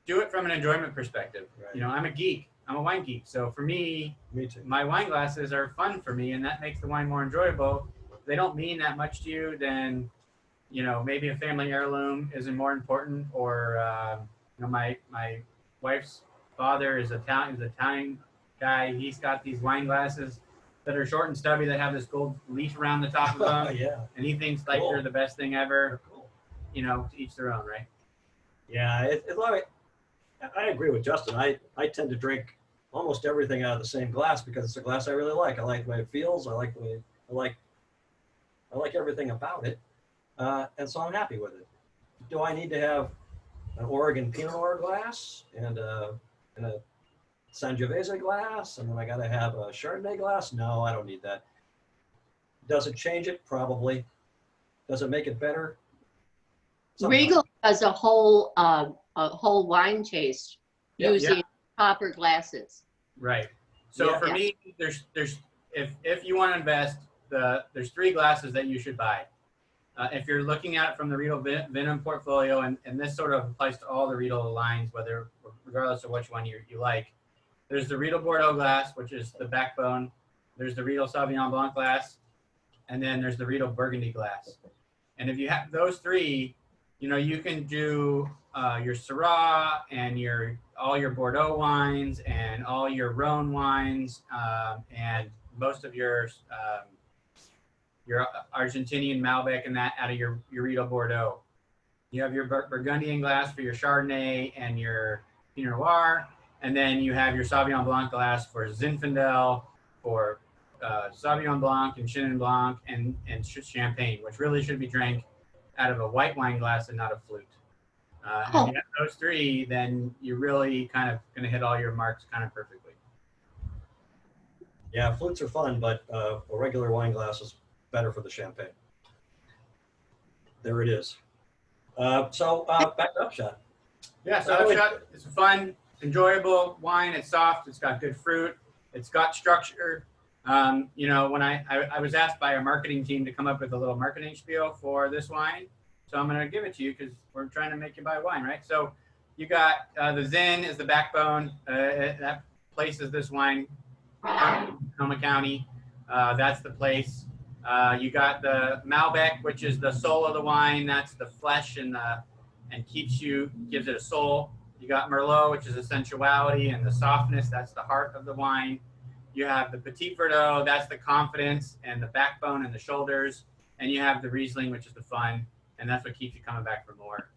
do it from an enjoyment perspective. Right. I'm a geek. I'm a wine geek. So for me, Me too. my wine glasses are fun for me, and that makes the wine more enjoyable. If they don't mean that much to you, then, you know, maybe a family heirloom isn't more important, or, you know, my wife's father is Italian guy. He's got these wine glasses that are short and stubby that have this gold leaf around the top of them. Yeah. And he thinks like Cool. they're the best thing ever. They're cool. You know, to each their own, right? Yeah, I agree with Justin. I tend to drink almost everything out of the same glass because it's a glass I really like. I like the way it feels. I like the way I like everything about it, and so I'm happy with it. Do I need to have an Oregon Pinot Noir glass and a Sangiovese glass, and then I got to have a Chardonnay glass? No, I don't need that. Does it change it? Probably. Does it make it better? Sometimes. Regal does a whole wine taste Yeah, using copper glasses. Right. So Yeah. for me, there's if you want to invest, there's 3 glasses that you should buy. If you're looking at it from the Riedel Bynum portfolio, and this sort of applies to all the Riedel lines, regardless of which one you like. There's the Riedel Bordeaux glass, which is the backbone. There's the Riedel Sauvignon Blanc glass, and then there's the Riedel Burgundy glass. And if you have those 3, you know, you can do your Syrah and all your Bordeaux wines and all your Rowen wines, and most of your Argentinian Malbec and that out of your Riedel Bordeaux. You have your Burgundian glass for your Chardonnay and your Pinot Noir, and then you have your Sauvignon Blanc glass for Zinfandel, for Sauvignon Blanc and Chenin Blanc and Champagne, which really should be drank out of a white wine glass and not a flute. If you have those 3, then you're really kind of going to hit all your marks kind of perfectly. Yeah, flutes are fun, but a regular wine glass is better for the champagne. There it is. Back to Upshot. Yeah, so Upshot is a fun, enjoyable wine. It's soft. It's got good fruit. It's got structure. You know, when I was asked by our marketing team to come up with a little marketing spiel for this wine, so I'm going to give it to you because we're trying to make you buy wine, right? So you got the Zin is the backbone. That places this wine in Sonoma County. That's the place. You got the Malbec, which is the soul of the wine. That's the flesh and gives it a soul. You got Merlot, which is the sensuality and the softness. That's the heart of the wine. You have the Petit Verdot. That's the confidence and the backbone and the shoulders. And you have the Riesling, which is the fun. And that's what keeps you coming back for more.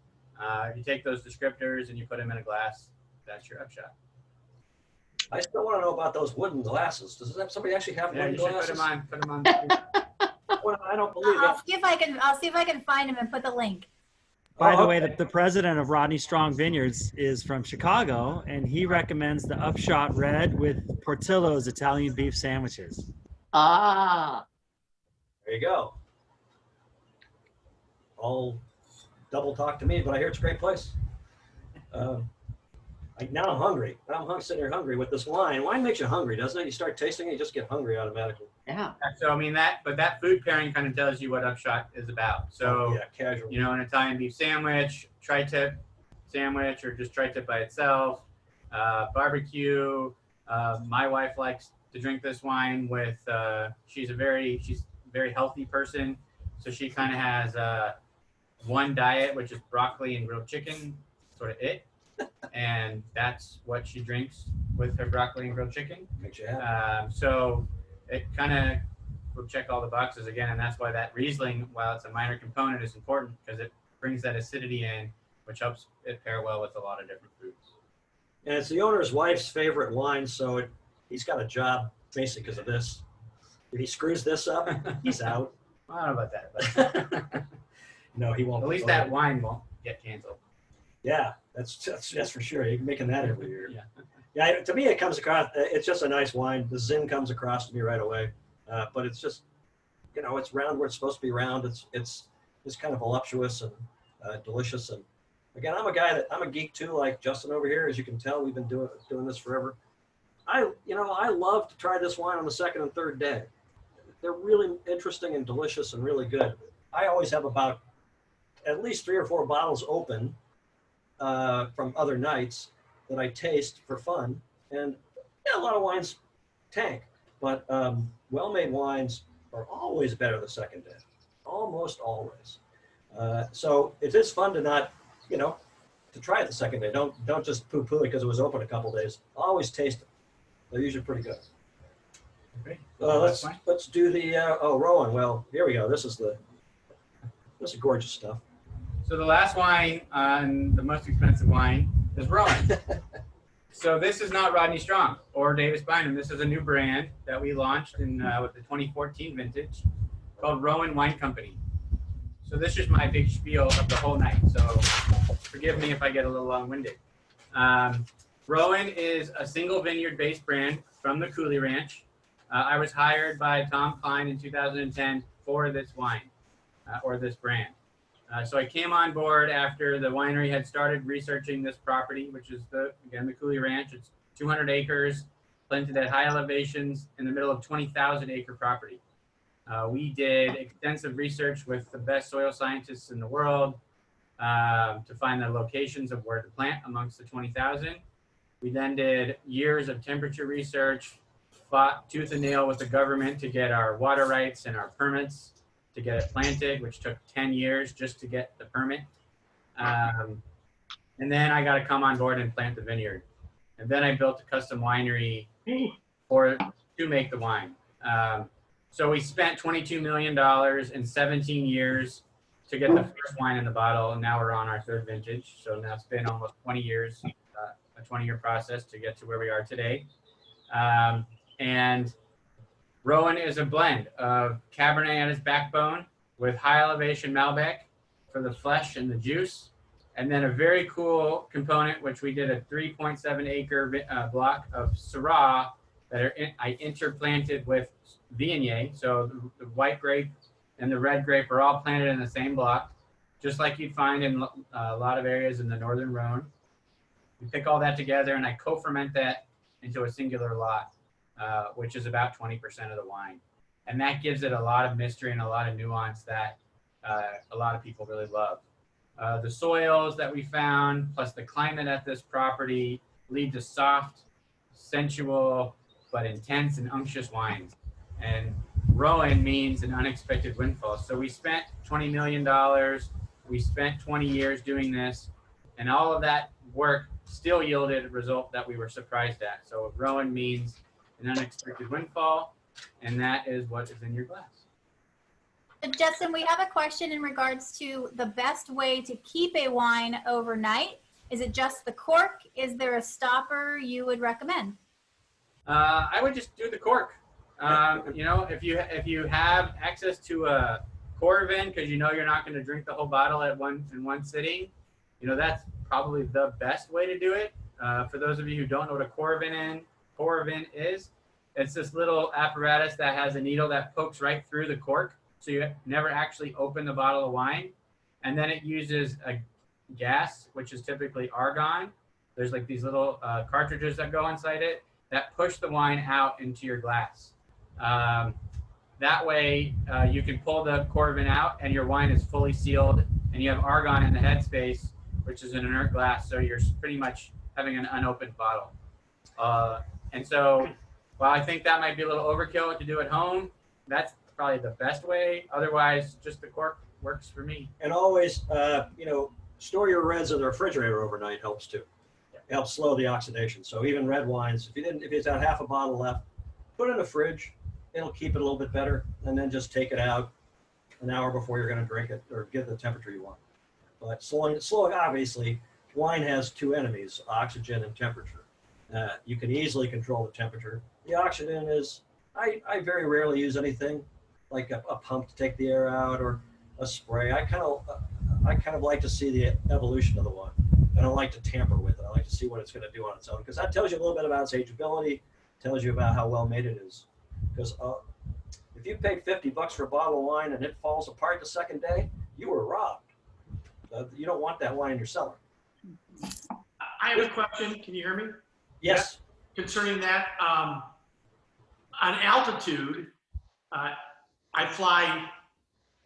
If you take those descriptors and you put them in a glass, that's your Upshot. I still want to know about those wooden glasses. Does somebody actually have Yeah, wooden you should glasses? put them on. Well, I don't believe I'll that. see if I can find him and put the link. By the Oh, way, okay. the president of Rodney Strong Vineyards is from Chicago, and he recommends the Upshot Red with Portillo's Italian beef sandwiches. Ah, There you go. All double talk to me, but I hear it's a great place. Now I'm hungry. Sitting here hungry with this wine. Wine makes you hungry, doesn't it? You start tasting it, you just get hungry automatically. yeah. So I mean that food pairing kind of tells you what Upshot is about. So yeah, casual. you know, an Italian beef sandwich, tri-tip sandwich, or just tri-tip by itself, barbecue. My wife likes to drink this wine with. She's a very healthy person, so she kind of has one diet, which is broccoli and grilled chicken, sort of it, and that's what she drinks with her broccoli and grilled chicken. Makes you happy. So it kind of will check all the boxes again, and that's why that Riesling, while it's a minor component, is important because it brings that acidity in, which helps it pair well with a lot of different foods. And it's the owner's wife's favorite wine, so he's got a job basically because of this. If he screws this up, he's out. I don't know about that, but No, he won't. at least that wine won't get canceled. Yeah, that's for sure. You're making that every year. Yeah. Yeah, to me it comes across. It's just a nice wine. The Zin comes across to me right away, but it's just, you know, it's round where it's supposed to be round. It's kind of voluptuous and delicious. And again, I'm a geek too, like Justin over here. As you can tell, we've been doing this forever. I love to try this wine on the second and third day. They're really interesting and delicious and really good. I always have about at least 3 or 4 bottles open from other nights that I taste for fun. And Yeah, a lot of wines tank, but well-made wines are always better the second day, almost always. So it is fun to not, you know, to try it the second day. Don't just poo-poo it because it was open a couple days. Always taste it. They're usually pretty good. Okay. Let's do the Rowen. Well, here we go. This is gorgeous stuff. So the last wine, the most expensive wine, is Rowen. So this is not Rodney Strong or Davis Bynum. This is a new brand that we launched in with the 2014 vintage called Rowen Wine Company. So this is my big spiel of the whole night. So forgive me if I get a little long-winded. Rowen is a single vineyard-based brand from the Cooley Ranch. I was hired by Tom Klein in 2010 for this wine or this brand. So I came on board after the winery had started researching this property, which is the Cooley Ranch. It's 200 acres, planted at high elevations in the middle of 20,000 acre property. We did extensive research with the best soil scientists in the world to find the locations of where to plant amongst the 20,000. We then did years of temperature research, fought tooth and nail with the government to get our water rights and our permits to get it planted, which took 10 years just to get the permit. And then I got to come on board and plant the vineyard. And then I built a custom winery to make the wine. So we spent $22 million in 17 years to get the first wine in the bottle. And now we're on our third vintage. So now it's been almost 20 years, a 20-year process to get to where we are today. And Rowen is a blend of Cabernet at its backbone with high elevation Malbec for the flesh and the juice. And then a very cool component, which we did a 3.7 acre block of Syrah that I interplanted with Viognier. So the white grape and the red grape are all planted in the same block, just like you'd find in a lot of areas in the northern Rhone. We pick all that together and I co-ferment that into a singular lot. Which is about 20% of the wine. And that gives it a lot of mystery and a lot of nuance that a lot of people really love. The soils that we found, plus the climate at this property, lead to soft, sensual, but intense and unctuous wines. And Rowen means an unexpected windfall. So we spent $20 million. We spent 20 years doing this. And all of that work still yielded a result that we were surprised at. So Rowen means an unexpected windfall, and that is what is in your glass. So Justin, we have a question in regards to the best way to keep a wine overnight. Is it just the cork? Is there a stopper you would recommend? I would just do the cork. You know, if you have access to a Corvin, because you know you're not going to drink the whole bottle in one sitting, you know, that's probably the best way to do it. For those of you who don't know what a Corvin is, it's this little apparatus that has a needle that pokes right through the cork, so you never actually open the bottle of wine. And then it uses a gas, which is typically argon. There's like these little cartridges that go inside it that push the wine out into your glass. That way you can pull the Corvin out and your wine is fully sealed, and you have argon in the headspace, which is an inert glass, so you're pretty much having an unopened bottle. And so while I think that might be a little overkill to do at home, that's probably the best way. Otherwise, just the cork works for me. And always, you know, store your reds in the refrigerator overnight helps too. It helps slow the oxidation. So even red wines, if you got half a bottle left, put it in the fridge. It'll keep it a little bit better, and then just take it out an hour before you're going to drink it or get the temperature you want. But slowing, obviously, wine has two enemies: oxygen and temperature. You can easily control the temperature. The oxygen is, I very rarely use anything like a pump to take the air out or a spray. I kind of like to see the evolution of the wine. I don't like to tamper with it. I like to see what it's going to do on its own, because that tells you a little bit about its ageability, tells you about how well made it is. Because if you paid $50 for a bottle of wine and it falls apart the second day, you were robbed. You don't want that wine in your cellar. I have a question. Can you hear me? Yes. Concerning that, on altitude, I fly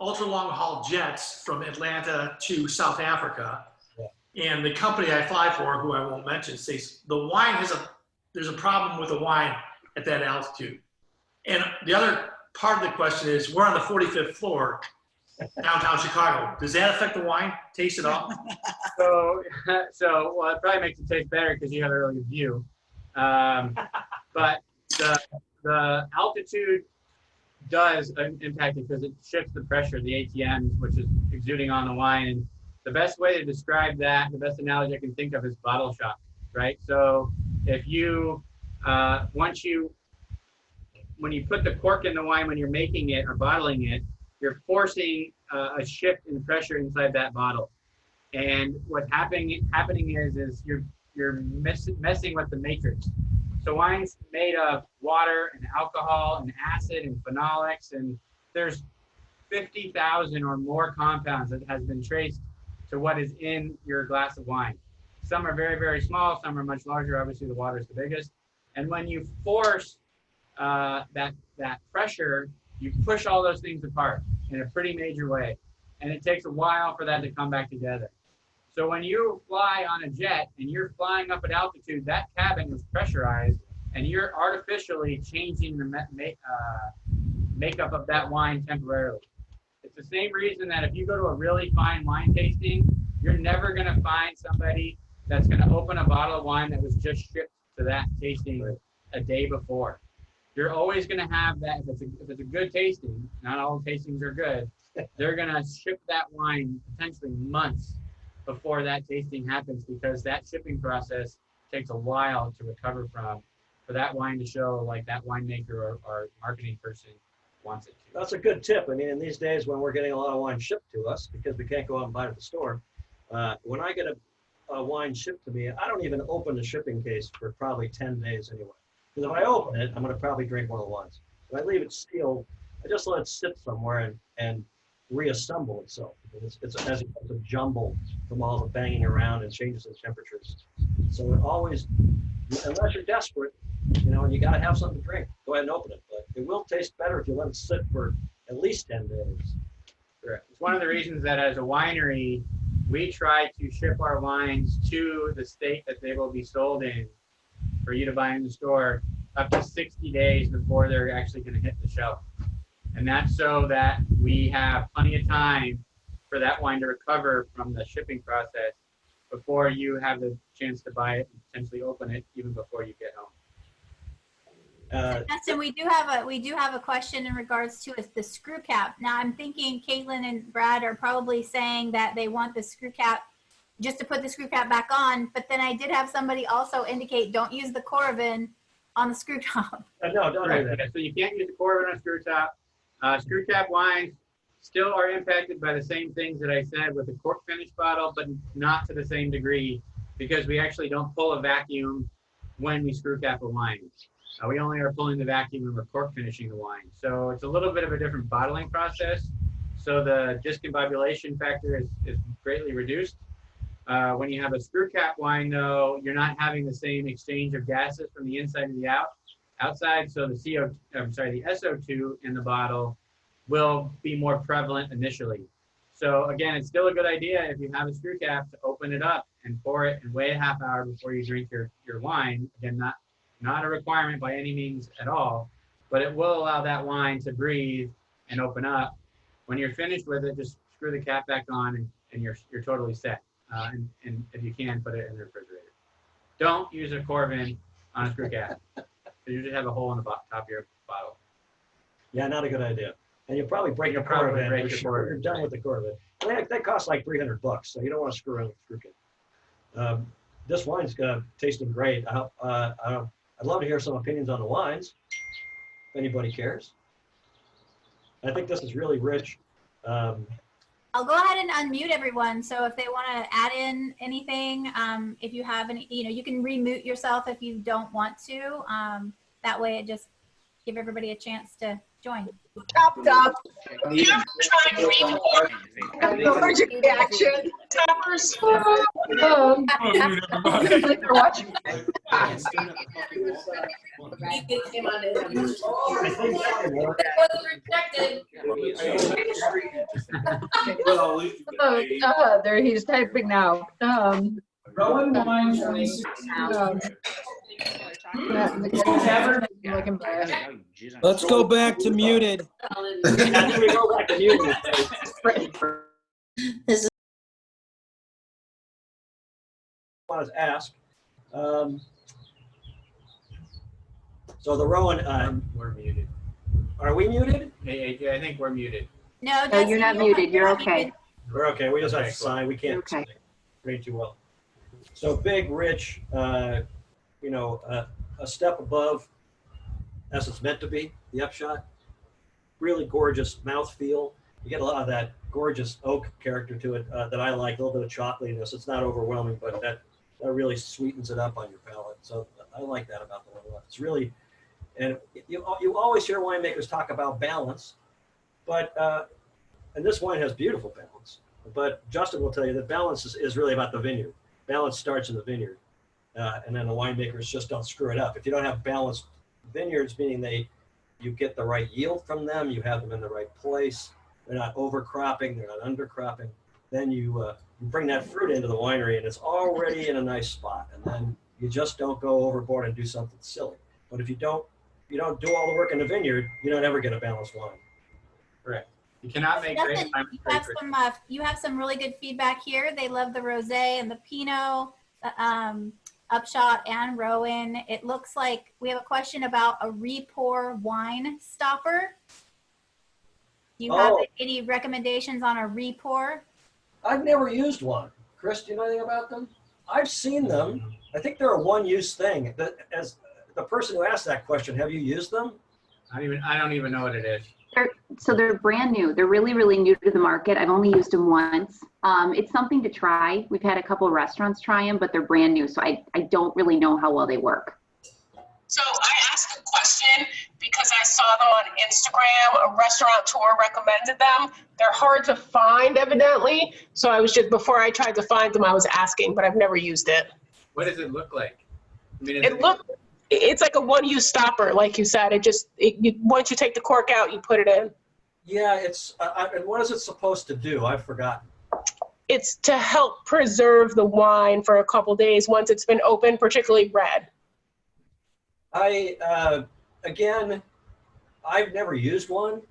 ultra long haul jets from Atlanta to South Africa. Yeah. And the company I fly for, who I won't mention, says the wine has a there's a problem with the wine at that altitude. And the other part of the question is, we're on the 45th floor, downtown Chicago. Does that affect the wine taste at all? So well, it probably makes it taste better because you have a really good view. But the altitude does impact it because it shifts the pressure, the ATMs, which is exuding on the wine. And the best way to describe that, the best analogy I can think of is bottle shock, right? So if you, when you put the cork in the wine, when you're making it or bottling it, you're forcing a shift in pressure inside that bottle. And what's happening is you're messing with the matrix. So wine's made of water and alcohol and acid and phenolics, and there's 50,000 or more compounds that has been traced to what is in your glass of wine. Some are very, very small, some are much larger. Obviously, the water is the biggest. And when you force that pressure, you push all those things apart in a pretty major way. And it takes a while for that to come back together. So when you fly on a jet and you're flying up at altitude, that cabin is pressurized and you're artificially changing the makeup of that wine temporarily. It's the same reason that if you go to a really fine wine tasting, you're never going to find somebody that's going to open a bottle of wine that was just shipped to that tasting a day before. You're always going to have that. If it's a good tasting, not all tastings are good, they're going to ship that wine potentially months before that tasting happens, because that shipping process takes a while to recover from, for that wine to show like that winemaker or marketing person wants it to. That's a good tip. I mean, in these days when we're getting a lot of wine shipped to us because we can't go out and buy it at the store, when I get a wine shipped to me, I don't even open the shipping case for probably 10 days anyway. Because if I open it, I'm going to probably drink one of the wines. If I leave it sealed, I just let it sit somewhere and reassemble itself. It's a jumble from all the banging around and changes in temperatures. So it always, unless you're desperate, and you got to have something to drink, go ahead and open it. But it will taste better if you let it sit for at least 10 days. Correct. It's one of the reasons that as a winery, we try to ship our wines to the state that they will be sold in for you to buy in the store up to 60 days before they're actually going to hit the shelf. And that's so that we have plenty of time for that wine to recover from the shipping process before you have the chance to buy it and potentially open it even before you get home. Justin, we do have a question in regards to the screw cap. Now I'm thinking Caitlin and Brad are probably saying that they want the screw cap just to put the screw cap back on, but then I did have somebody also indicate don't use the Coravin on the screw top. No, don't do that. So you can't use the Coravin on a screw top. Screw cap wines still are impacted by the same things that I said with the cork finish bottle, but not to the same degree, because we actually don't pull a vacuum when we screw cap a wine. We only are pulling the vacuum when we're cork finishing the wine. So it's a little bit of a different bottling process. So the discombobulation factor is greatly reduced. When you have a screw cap wine, though, you're not having the same exchange of gases from the inside to the outside. So the SO2 in the bottle will be more prevalent initially. So again, it's still a good idea if you have a screw cap to open it up and pour it and wait a half hour before you drink your wine. Again, not a requirement by any means at all, but it will allow that wine to breathe and open up. When you're finished with it, just screw the cap back on and you're totally set. And if you can, put it in the refrigerator. Don't use a Coravin on a screw cap. You just have a hole in the top of your bottle. Yeah, not a good idea. And you'll probably break your Coravin. You're done with the Coravin. That costs like $300, so you don't want to screw around with the screw cap. This wine's tasting great. I'd love to hear some opinions on the wines, if anybody cares. I think this is really rich. I'll go ahead and unmute everyone. So if they want to add in anything, if you have any, you can remute yourself if you don't want to. That way it just give everybody a chance to join. Chopped up. Allergic reaction. Toppers. Watching. There he's typing now. Rowen wine 2016. Look embarrassed. Let's go back to muted. After we go back to muted, I wanted to ask. So the Rowen, We're muted. are we muted? Hey, I think we're muted. No, No, you're not muted. You're okay. We're okay. We just have to Okay, cool. sign. We can't Okay. read too well. So big, rich, you know, a step above, as it's meant to be, the Upshot. Really gorgeous mouthfeel. You get a lot of that gorgeous oak character to it that I like. A little bit of chocolatiness. It's not overwhelming, but that really sweetens it up on your palate. So I like that about the Window. It's really, and you always hear winemakers talk about balance, but and this wine has beautiful balance. But Justin will tell you that balance is really about the vineyard. Balance starts in the vineyard, and then the winemakers just don't screw it up. If you don't have balanced vineyards, meaning you get the right yield from them, you have them in the right place, they're not overcropping, they're not undercropping, then you bring that fruit into the winery and it's already in a nice spot, and then you just don't go overboard and do something silly. But if you don't do all the work in the vineyard, you don't ever get a balanced wine. Correct. You cannot make great Justin, wine with great fruit. you have some really good feedback here. They love the rosé and the Pinot, Upshot and Rowen. It looks like we have a question about a re-pour wine stopper. Do you have any recommendations on a re-pour? I've never used one. Chris, do you know anything about them? I've seen them. I think they're a one-use thing. As the person who asked that question, have you used them? I don't even know what it is. So they're brand new. They're really, really new to the market. I've only used them once. It's something to try. We've had a couple of restaurants try them, but they're brand new. So I don't really know how well they work. So I asked a question because I saw them on Instagram. A restaurateur recommended them. They're hard to find, evidently. So I was just, before I tried to find them, I was asking, but I've never used it. What does it look like? I mean, It's like a one-use stopper, like you said. Once you take the cork out, you put it in. Yeah, it's. And what is it supposed to do? I've forgotten. It's to help preserve the wine for a couple days once it's been opened, particularly red. Again, I've never used one,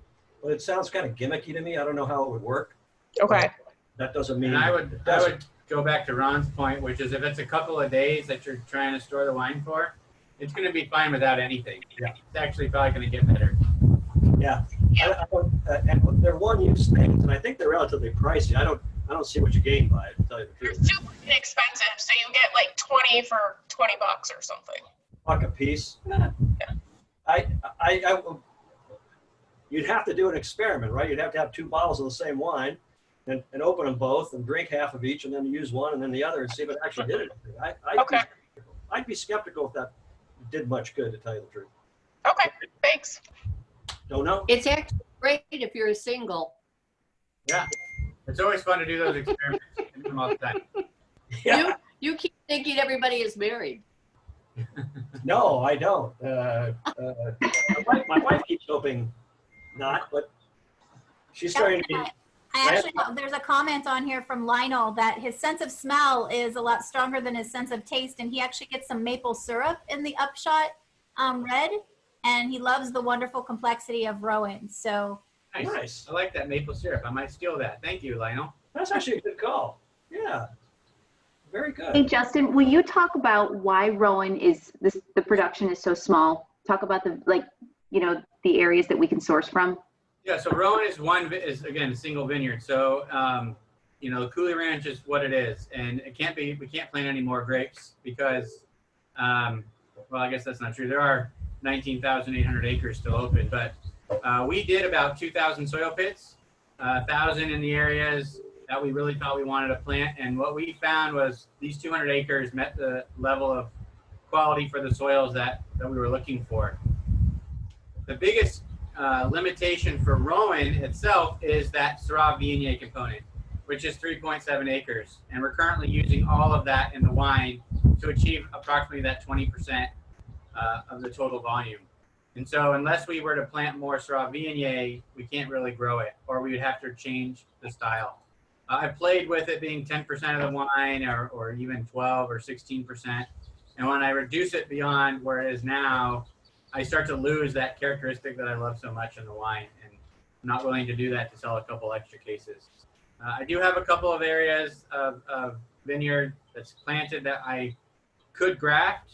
but it sounds kind of gimmicky to me. I don't know how it would work. Okay. That doesn't mean. And I would go back to Ron's point, which is if it's a couple of days that you're trying to store the wine for, it's going to be fine without anything. Yeah. It's actually probably going to get better. Yeah. And they're one-use things, and I think they're relatively pricey. I don't see what you gain by it, to tell you the They're truth. super inexpensive, so you get like 20 for $20 or something. Buck a piece. You'd have to do an experiment, right? You'd have to have 2 bottles of the same wine and open them both and drink half of each and then use one and then the other and see if it actually did it. I'd be skeptical if that did much good, to tell you the truth. Okay, thanks. Don't know. It's actually great if you're a single. Yeah. It's always fun to do those experiments. I do them all the time. Yeah. You keep thinking everybody is married. No, I don't. My wife keeps hoping not, but she's starting to be. I actually, there's a comment on here from Lionel that his sense of smell is a lot stronger than his sense of taste, and he actually gets some maple syrup in the Upshot Red, and he loves the wonderful complexity of Rowen. So Nice. I like that maple syrup. I might steal that. Thank you, Lionel. That's actually a good call. Yeah. Very good. Hey, Justin, will you talk about why Rowen the production is so small? Talk about the areas that we can source from. Yeah, so Rowen is again a single vineyard. So the Cooley Ranch is what it is, and we can't plant any more grapes because well, I guess that's not true. There are 19,800 acres still open, but we did about 2,000 soil pits, 1,000 in the areas that we really thought we wanted to plant, and what we found was these 200 acres met the level of quality for the soils that we were looking for. The biggest limitation for Rowen itself is that Syrah Viognier component, which is 3.7 acres. And we're currently using all of that in the wine to achieve approximately that 20% of the total volume. And so unless we were to plant more Syrah Viognier, we can't really grow it, or we would have to change the style. I played with it being 10% of the wine or even 12 or 16%. And when I reduce it beyond where it is now, I start to lose that characteristic that I love so much in the wine, and I'm not willing to do that to sell a couple extra cases. I do have a couple of areas of vineyard that's planted that I could graft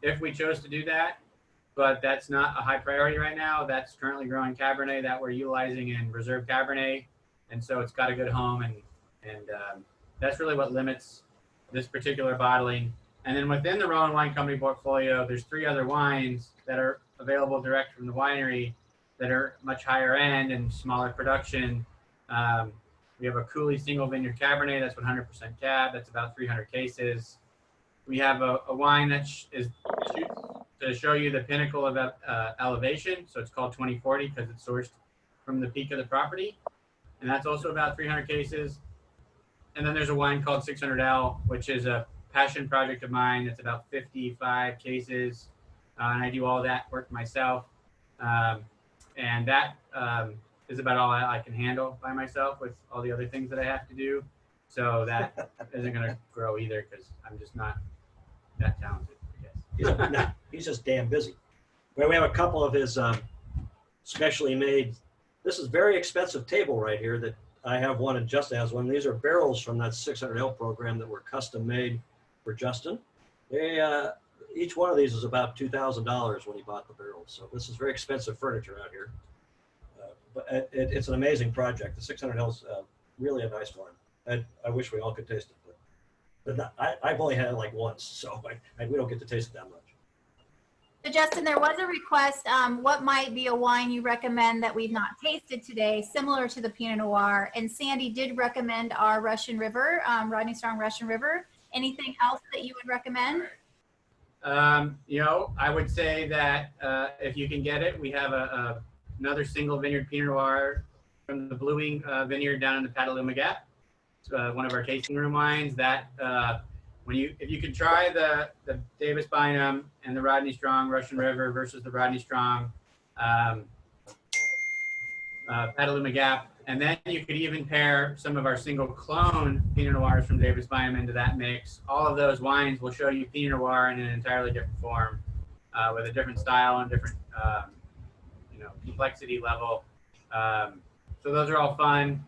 if we chose to do that, but that's not a high priority right now. That's currently growing Cabernet that we're utilizing in reserve Cabernet, and so it's got a good home, and that's really what limits this particular bottling. And then within the Rowen Wine Company portfolio, there's 3 other wines that are available direct from the winery that are much higher end and smaller production. We have a Cooley single vineyard Cabernet that's 100% cab. That's about 300 cases. We have a wine that is to show you the pinnacle of elevation. So it's called 2040 because it's sourced from the peak of the property. And that's also about 300 cases. And then there's a wine called 600L, which is a passion project of mine. It's about 55 cases. And I do all that work myself. And that is about all I can handle by myself with all the other things that I have to do. So that isn't going to grow either because I'm just not that talented, I guess. He's just damn busy. Well, we have a couple of his specially made. This is very expensive table right here that I have one and Justin has one. These are barrels from that 600L program that were custom made for Justin. They each one of these is about $2,000 when he bought the barrels. So this is very expensive furniture out here. But it's an amazing project. The 600L is really a nice one. I wish we all could taste it, but not, I've only had it like once, so we don't get to taste it that much. So Justin, there was a request. What might be a wine you recommend that we've not tasted today, similar to the Pinot Noir? And Sandy did recommend our Russian River, Rodney Strong Russian River. Anything else that you would recommend? I would say that if you can get it, we have another single vineyard Pinot Noir from the Blue Wing vineyard down in the Petaluma Gap. It's one of our tasting room wines that if you can try the Davis Bynum and the Rodney Strong Russian River versus the Rodney Strong Petaluma Gap, and then you could even pair some of our single clone Pinot Noirs from Davis Bynum into that mix. All of those wines will show you Pinot Noir in an entirely different form with a different style and different complexity level. So those are all fun.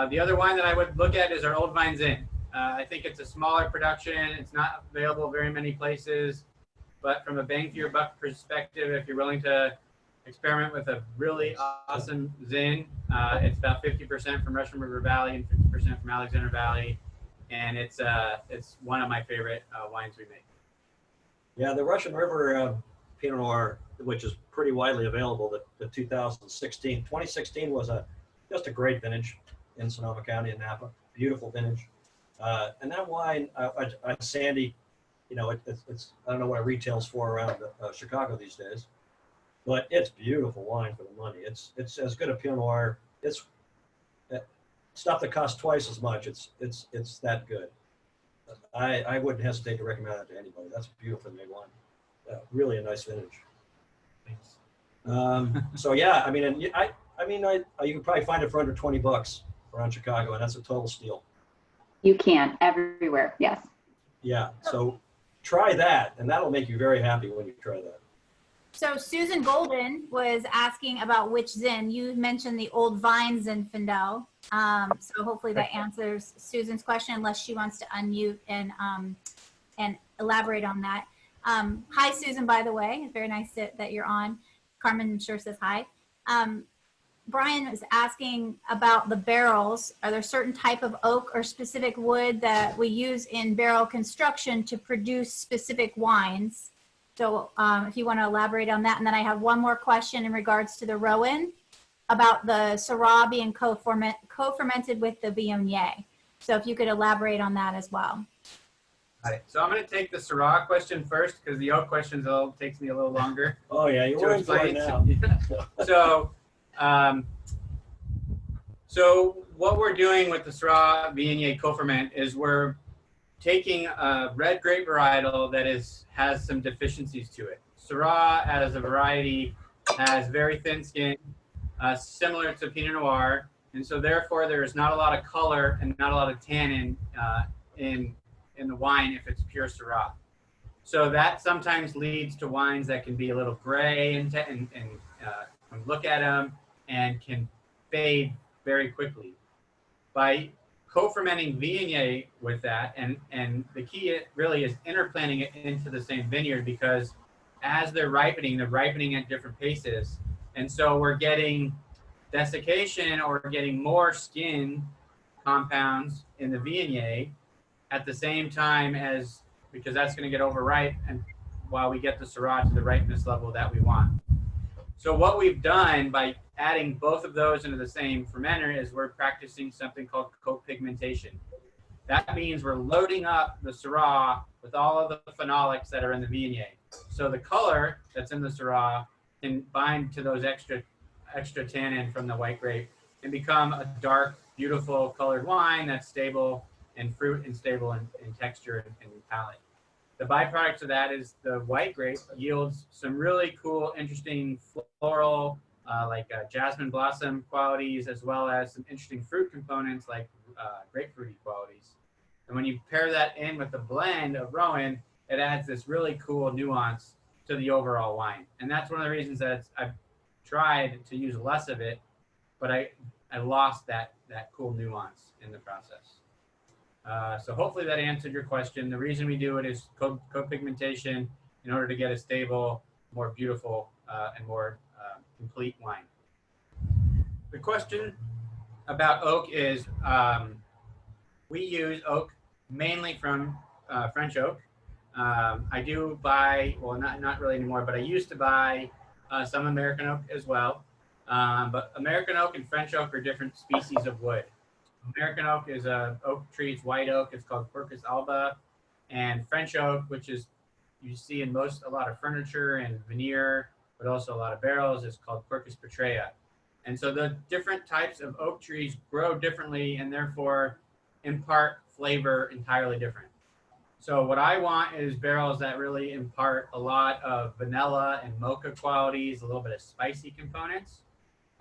The other wine that I would look at is our Old Vine Zin. I think it's a smaller production. It's not available very many places, but from a bang for your buck perspective, if you're willing to experiment with a really awesome Zin, it's about 50% from Russian River Valley and 50% from Alexander Valley, and it's one of my favorite wines we make. Yeah, the Russian River Pinot Noir, which is pretty widely available, the 2016. 2016 was just a great vintage in Sonoma County in Napa. Beautiful vintage. And that wine, Sandy, it's I don't know what it retails for around Chicago these days, but it's beautiful wine for the money. It's as good a Pinot Noir. It's stuff that costs twice as much. It's that good. I wouldn't hesitate to recommend that to anybody. That's a beautiful made wine. Really a nice vintage. Thanks. So yeah, I mean, you can probably find it for under $20 around Chicago, and that's a total steal. You can everywhere. Yes. Yeah. So try that, and that'll make you very happy when you try that. So Susan Golden was asking about which Zin. You mentioned the Old Vine Zinfandel. So hopefully that answers Susan's question, unless she wants to unmute and elaborate on that. Hi, Susan, by the way. It's very nice that you're on. Carmen sure says hi. Brian was asking about the barrels. Are there certain type of oak or specific wood that we use in barrel construction to produce specific wines? So if you want to elaborate on that. And then I have one more question in regards to the Rowen about the Syrah being co-fermented with the Viognier. So if you could elaborate on that as well. Right. So I'm going to take the Syrah question first because the oak question takes me a little longer. Oh yeah, you're waiting for it now. So what we're doing with the Syrah Viognier co-ferment is we're taking a red grape varietal that has some deficiencies to it. Syrah as a variety has very thin skin, similar to Pinot Noir, and so therefore there is not a lot of color and not a lot of tannin in the wine if it's pure Syrah. So that sometimes leads to wines that can be a little gray and when you look at them and can fade very quickly. By co-fermenting Viognier with that, and the key really is interplanting it into the same vineyard, because as they're ripening at different paces. And so we're getting desiccation or getting more skin compounds in the Viognier at the same time as, because that's going to get overripe, and while we get the Syrah to the ripeness level that we want. So what we've done by adding both of those into the same fermenter is we're practicing something called co-pigmentation. That means we're loading up the Syrah with all of the phenolics that are in the Viognier. So the color that's in the Syrah can bind to those extra tannin from the white grape and become a dark, beautiful colored wine that's stable in fruit and stable in texture and palate. The byproduct of that is the white grape yields some really cool, interesting floral, jasmine blossom qualities, as well as some interesting fruit components like grapefruity qualities. And when you pair that in with the blend of Rowen, it adds this really cool nuance to the overall wine. And that's one of the reasons that I've tried to use less of it, but I lost that cool nuance in the process. So hopefully that answered your question. The reason we do it is co-pigmentation in order to get a stable, more beautiful, and more complete wine. The question about oak is, we use oak mainly from French oak. I do buy, well, not really anymore, but I used to buy some American oak as well. But American oak and French oak are different species of wood. American oak is a oak tree, it's white oak, it's called Quercus alba. And French oak, which is you see in a lot of furniture and veneer, but also a lot of barrels, is called Quercus petrea. And so the different types of oak trees grow differently and therefore impart flavor entirely different. So what I want is barrels that really impart a lot of vanilla and mocha qualities, a little bit of spicy components,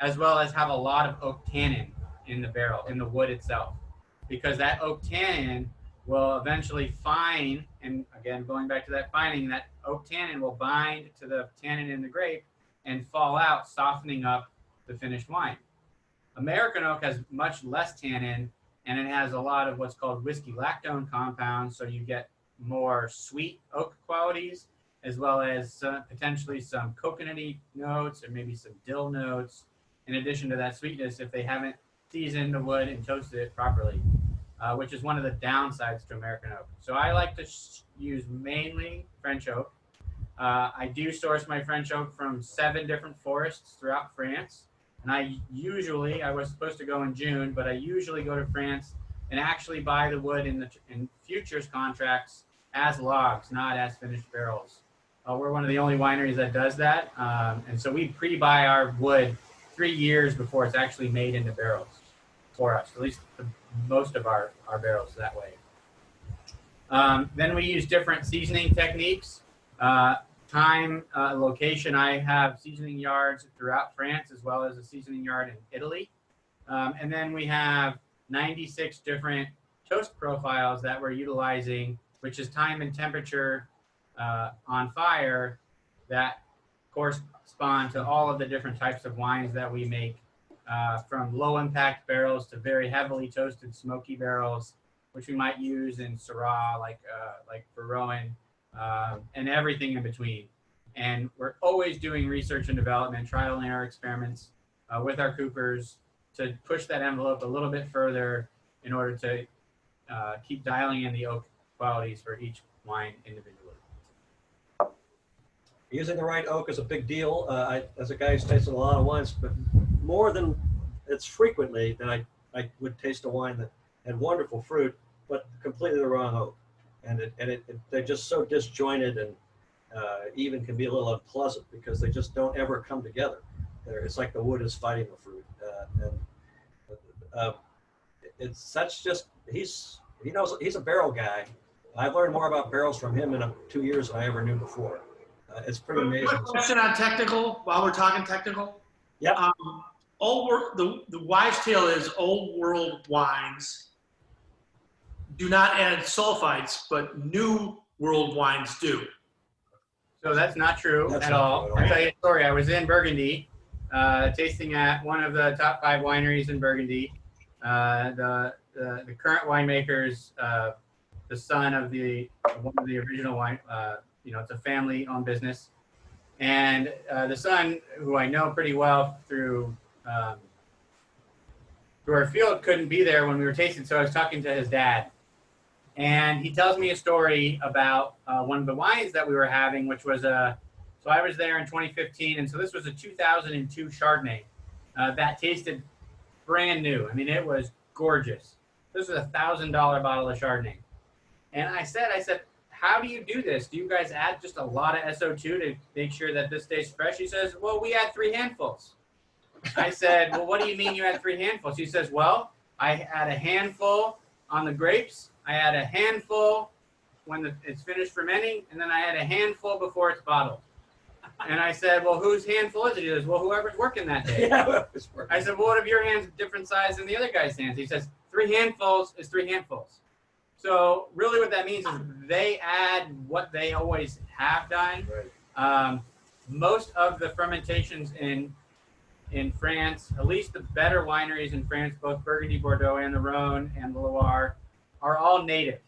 as well as have a lot of oak tannin in the barrel, in the wood itself, because that oak tannin will eventually fine, and again, going back to that fining, that oak tannin will bind to the tannin in the grape and fall out, softening up the finished wine. American oak has much less tannin, and it has a lot of what's called whiskey lactone compounds, so you get more sweet oak qualities, as well as potentially some coconutty notes or maybe some dill notes, in addition to that sweetness if they haven't seasoned the wood and toasted it properly, which is one of the downsides to American oak. So I like to use mainly French oak. I do source my French oak from 7 different forests throughout France. And I was supposed to go in June, but I usually go to France and actually buy the wood in futures contracts as logs, not as finished barrels. We're one of the only wineries that does that. And so we pre-buy our wood 3 years before it's actually made into barrels for us, at least most of our barrels that way. Then we use different seasoning techniques. Location, I have seasoning yards throughout France as well as a seasoning yard in Italy. And then we have 96 different toast profiles that we're utilizing, which is time and temperature on fire that correspond to all of the different types of wines that we make, from low impact barrels to very heavily toasted smoky barrels, which we might use in Syrah, like for Rowen, and everything in between. And we're always doing research and development, trial and error experiments with our coopers to push that envelope a little bit further in order to keep dialing in the oak qualities for each wine individually. Using the right oak is a big deal. As a guy who's tasted a lot of wines, but more than it's frequently that I would taste a wine that had wonderful fruit, but completely the wrong oak. And they're just so disjointed and even can be a little unpleasant because they just don't ever come together. It's like the wood is fighting the fruit. It's such just, he's a barrel guy. I've learned more about barrels from him in 2 years than I ever knew before. It's pretty amazing. Quick question on technical, while we're talking technical. Yeah. The wives' tale is old world wines do not add sulfites, but new world wines do. So that's not true That's at not all. true at all. I'll tell you a story. I was in Burgundy, tasting at one of the top 5 wineries in Burgundy. The current winemakers, the son of one of the original wine. It's a family-owned business, and the son, who I know pretty well through our field, couldn't be there when we were tasting. So I was talking to his dad. And he tells me a story about one of the wines that we were having, which was so I was there in 2015, and so this was a 2002 Chardonnay that tasted brand new. I mean, it was gorgeous. This was a $1,000 bottle of Chardonnay. And I said, how do you do this? Do you guys add just a lot of SO2 to make sure that this stays fresh? He says, well, we add 3 handfuls. I said, well, what do you mean you add 3 handfuls? He says, well, I add a handful on the grapes. I add a handful when it's finished fermenting, and then I add a handful before it's bottled. And I said, well, whose handful is it? He says, well, whoever's working that day. I said, well, what if your hand's different size than the other guy's hands? He says, 3 handfuls is 3 handfuls. So really what that means is they add what they always have done. Right. Most of the fermentations in France, at least the better wineries in France, both Burgundy, Bordeaux, and the Rowen and the Loire, are all native.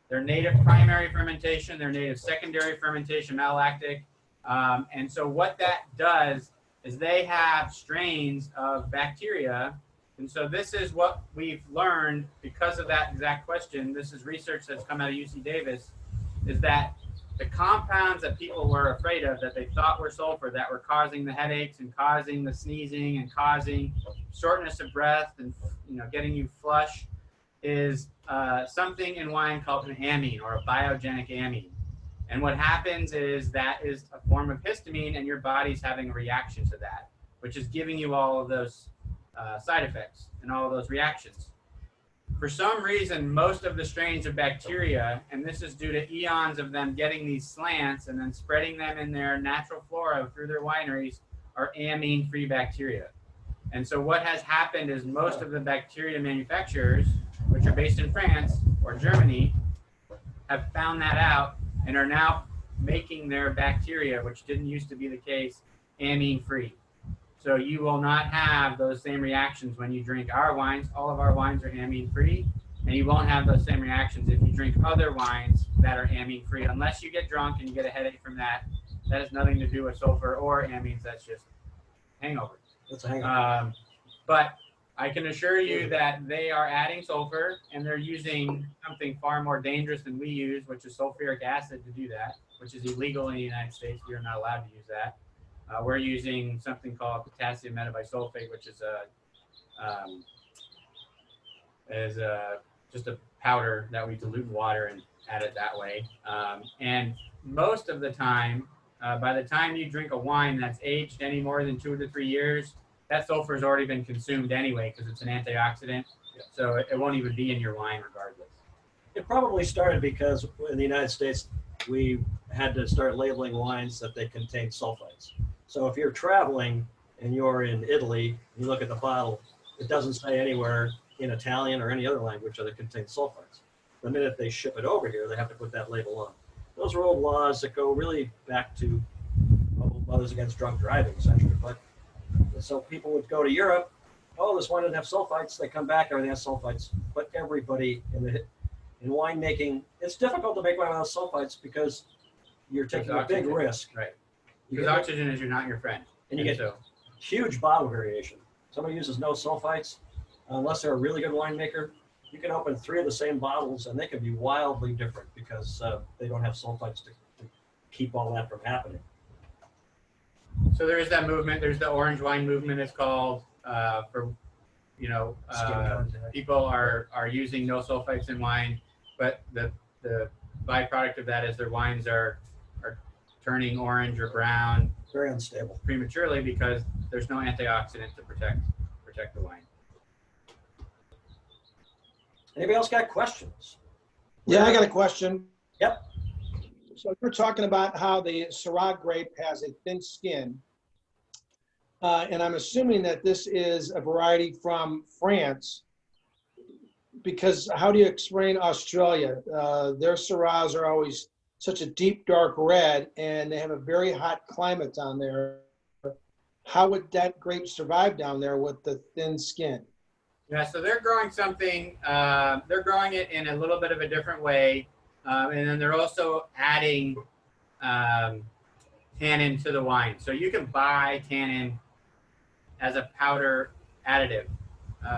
They're native primary fermentation, they're native secondary fermentation, malolactic. And so what that does is they have strains of bacteria. And so this is what we've learned because of that exact question. This is research that's come out of UC Davis, is that the compounds that people were afraid of, that they thought were sulfur, that were causing the headaches and causing the sneezing and causing shortness of breath and getting you flush, is something in wine called an amine, or a biogenic amine. And what happens is that is a form of histamine, and your body's having a reaction to that, which is giving you all of those side effects and all of those reactions. For some reason, most of the strains of bacteria, and this is due to eons of them getting these slants and then spreading them in their natural flora through their wineries, are amine-free bacteria. And so what has happened is most of the bacteria manufacturers, which are based in France or Germany, have found that out and are now making their bacteria, which didn't used to be the case, amine-free. So you will not have those same reactions when you drink our wines. All of our wines are amine-free, and you won't have those same reactions if you drink other wines that are amine-free, unless you get drunk and you get a headache from that. That has nothing to do with sulfur or amines. That's just hangover. That's a hangover. But I can assure you that they are adding sulfur, and they're using something far more dangerous than we use, which is sulfuric acid, to do that, which is illegal in the United States. We are not allowed to use that. We're using something called potassium metabisulfate, which is just a powder that we dilute in water and add it that way. And most of the time, by the time you drink a wine that's aged any more than 2 to 3 years, that sulfur has already been consumed anyway, because it's an antioxidant. Yeah. So it won't even be in your wine regardless. It probably started because in the United States, we had to start labeling wines that they contain sulfites. So if you're traveling and you're in Italy, you look at the bottle, it doesn't say anywhere in Italian or any other language that it contains sulfites. The minute they ship it over here, they have to put that label on. Those are old laws that go really back to Mothers Against Drunk Driving, essentially. But so people would go to Europe, oh, this wine doesn't have sulfites. They come back, everything has sulfites. But everybody in winemaking, it's difficult to make wine without sulfites because you're taking a big risk. Right. Because oxygen is not your friend. And you get huge bottle variation. Somebody uses no sulfites, unless they're a really good winemaker, you can open 3 of the same bottles and they can be wildly different because they don't have sulfites to keep all that from happening. So there is that movement. There's the orange wine movement, it's called, people are using no sulfites in wine, but the byproduct of that is their wines are turning orange or brown, very unstable, prematurely, because there's no antioxidant to protect the wine. Anybody else got questions? Yeah, I got a question. Yep. So you're talking about how the Syrah grape has a thin skin. And I'm assuming that this is a variety from France, because how do you explain Australia? Their Syrahs are always such a deep, dark red, and they have a very hot climate down there. How would that grape survive down there with the thin skin? Yeah, so they're growing something, they're growing it in a little bit of a different way. And then they're also adding tannin to the wine. So you can buy tannin as a powder additive.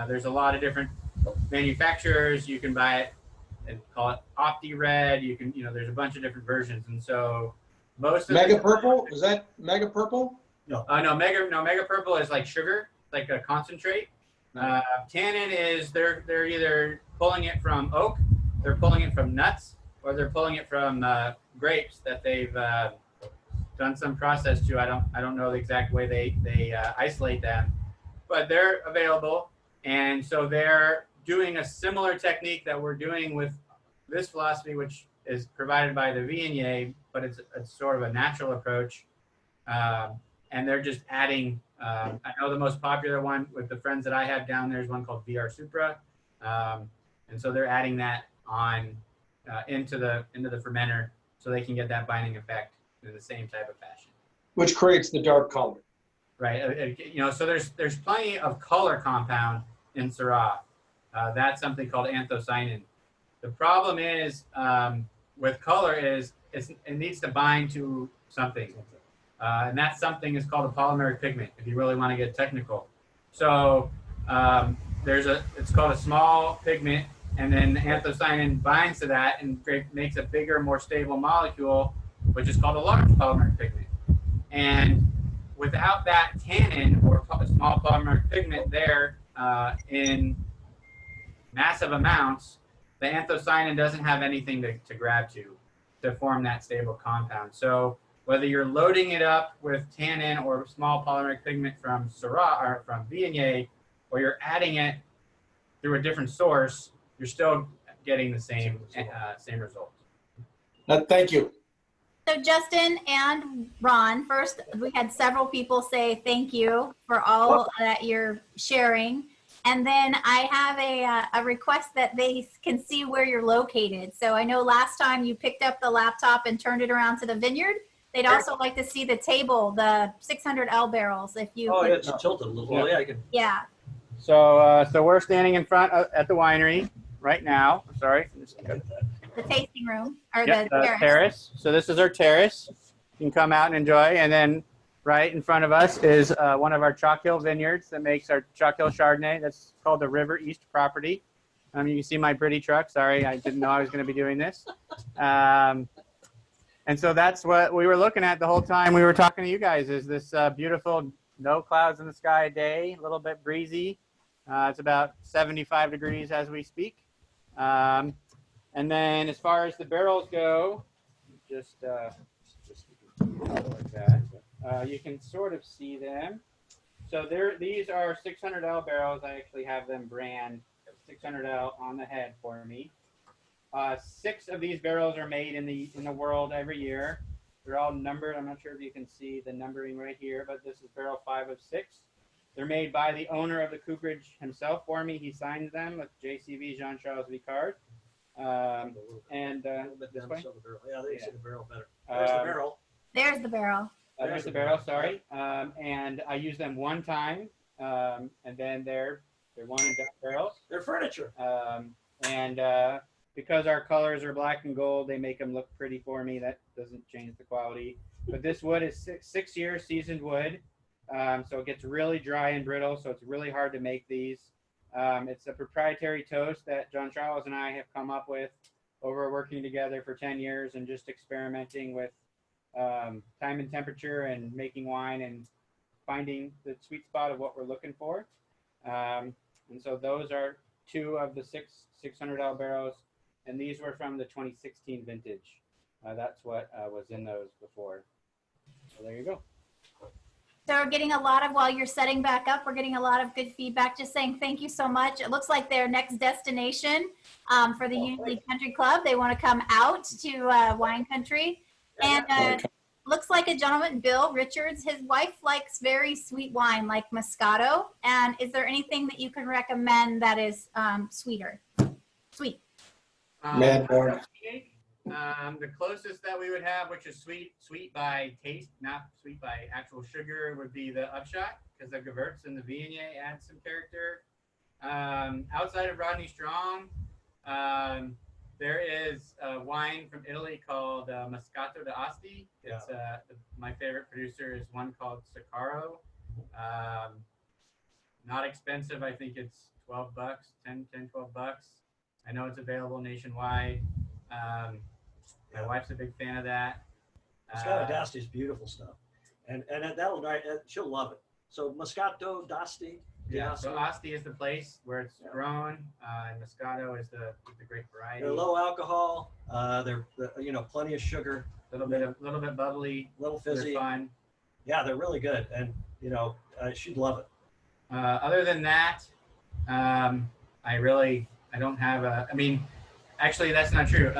There's a lot of different manufacturers. You can buy it and call it Opti Red. You can, there's a bunch of different versions. And so most of Mega Purple? Is that Mega Purple? No, Mega Purple is like sugar, like a concentrate. Tannin is they're either pulling it from oak, they're pulling it from nuts, or they're pulling it from grapes that they've done some process to. I don't know the exact way they isolate them, but they're available, and so they're doing a similar technique that we're doing with this philosophy, which is provided by the Viognier, but it's sort of a natural approach. And they're just adding, I know the most popular one with the friends that I have down there is one called VR Supra. And so they're adding that on into the fermenter so they can get that binding effect in the same type of fashion. Which creates the dark color. Right, so there's plenty of color compound in Syrah. That's something called anthocyanin. The problem is with color is it needs to bind to something. And that something is called a polymeric pigment, if you really want to get technical. So it's called a small pigment, and then anthocyanin binds to that and makes a bigger, more stable molecule, which is called a large polymeric pigment. And without that tannin or small polymeric pigment there in massive amounts, the anthocyanin doesn't have anything to grab to form that stable compound. So whether you're loading it up with tannin or small polymeric pigment from Syrah or from Viognier, or you're adding it through a different source, you're still getting the same result. Thank you. So Justin and Ron, first, we had several people say thank you for all that you're sharing. And then I have a request that they can see where you're located. So I know last time you picked up the laptop and turned it around to the vineyard. They'd also like to see the table, the 600L barrels, if you. Oh, yeah, it's tilted a little. Yeah. Yeah, I can. Yeah. So we're standing in front at the winery right now. Sorry. The tasting room or Yep, the terrace. So this is our terrace. You can come out and enjoy. And then right in front of us is one of our Chalk Hill vineyards that makes our Chalk Hill Chardonnay. That's called the River East property. You can see my pretty truck. Sorry, I didn't know I was going to be doing this. And so that's what we were looking at the whole time we were talking to you guys, is this beautiful no clouds in the sky day, a little bit breezy. It's about 75 degrees as we speak. And then as far as the barrels go, just like that. You can sort of see them. So these are 600L barrels. I actually have them brand 600L on the head for me. 6 of these barrels are made in the world every year. They're all numbered. I'm not sure if you can see the numbering right here, but this is barrel 5 of 6. They're made by the owner of the cooperage himself for me. He signed them with JCV Jean-Charles Vicard. This way? Yeah, they see the barrel better. There's the barrel. There's the barrel. There's the barrel, sorry. And I use them one time, and then they're one and done barrels. They're furniture. Because our colors are black and gold, they make them look pretty for me. That doesn't change the quality. But this wood is 6 years seasoned wood. So it gets really dry and brittle, so it's really hard to make these. It's a proprietary toast that John Charles and I have come up with over working together for 10 years and just experimenting with time and temperature and making wine and finding the sweet spot of what we're looking for. And so those are 2 of the 600L barrels, and these were from the 2016 vintage. That's what was in those before. So there you go. So we're getting a lot of, while you're setting back up, we're getting a lot of good feedback, just saying thank you so much. It looks like their next destination for the Unique Country Club. They want to come out to wine country. And looks like a gentleman, Bill Richards, his wife likes very sweet wine like Moscato. And is there anything that you can recommend that is sweet? Mad Dog. The closest that we would have, which is sweet by taste, not sweet by actual sugar, would be the Upshot, because the Gewürz and the Viognier add some character. Outside of Rodney Strong, there is a wine from Italy called Moscato d'Asti. It's my favorite producer is one called Siccaro. Not expensive. I think it's $12, 10, 12 bucks. I know it's available nationwide. My wife's a big fan of that. Moscato d'Asti is beautiful stuff, and that'll she'll love it. So Moscato d'Asti. Yeah. So Asti is the place where it's grown, and Moscato is the great variety. They're low alcohol. They're plenty of sugar. A little bit bubbly. Little fizzy. They're fun. Yeah, they're really good, and she'd love it. Other than that, I don't have a. I mean, actually, that's not true.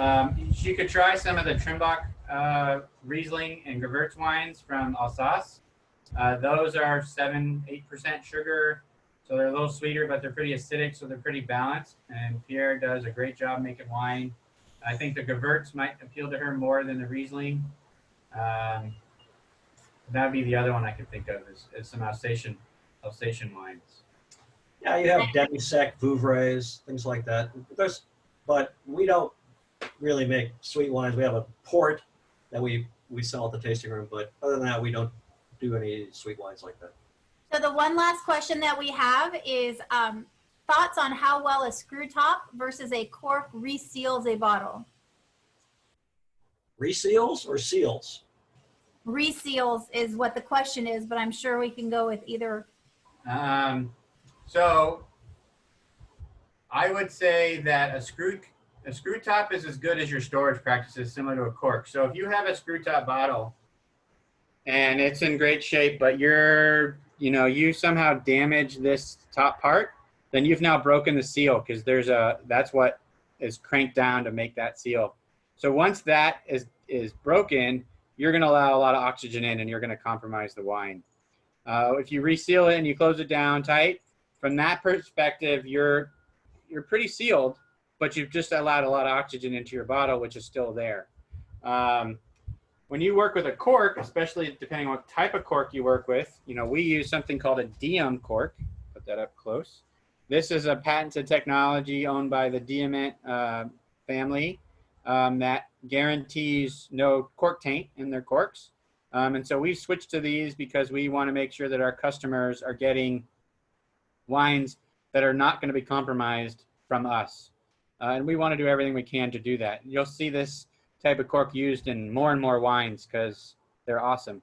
You could try some of the Trimbach Riesling and Gewürz wines from Alsace. Those are 7-8% sugar, so they're a little sweeter, but they're pretty acidic, so they're pretty balanced. And Pierre does a great job making wine. I think the Gewürz might appeal to her more than the Riesling. That would be the other one I could think of is some Alsatian wines. Yeah, you have demi-sec, Vouvrays, things like that. But we don't really make sweet wines. We have a port that we sell at the tasting room, but other than that, we don't do any sweet wines like that. So the one last question that we have is thoughts on how well a screw top versus a cork reseals a bottle. Reseals or seals? Reseals is what the question is, but I'm sure we can go with either. So I would say that a screw top is as good as your storage practices, similar to a cork. So if you have a screw top bottle and it's in great shape, but you somehow damage this top part, then you've now broken the seal, because that's what is cranked down to make that seal. So once that is broken, you're going to allow a lot of oxygen in, and you're going to compromise the wine. If you reseal it and you close it down tight, from that perspective, you're pretty sealed, but you've just allowed a lot of oxygen into your bottle, which is still there. When you work with a cork, especially depending on what type of cork you work with, we use something called a Diem cork. Put that up close. This is a patented technology owned by the Diamant family that guarantees no cork taint in their corks. And so we've switched to these because we want to make sure that our customers are getting wines that are not going to be compromised from us. And we want to do everything we can to do that. You'll see this type of cork used in more and more wines because they're awesome.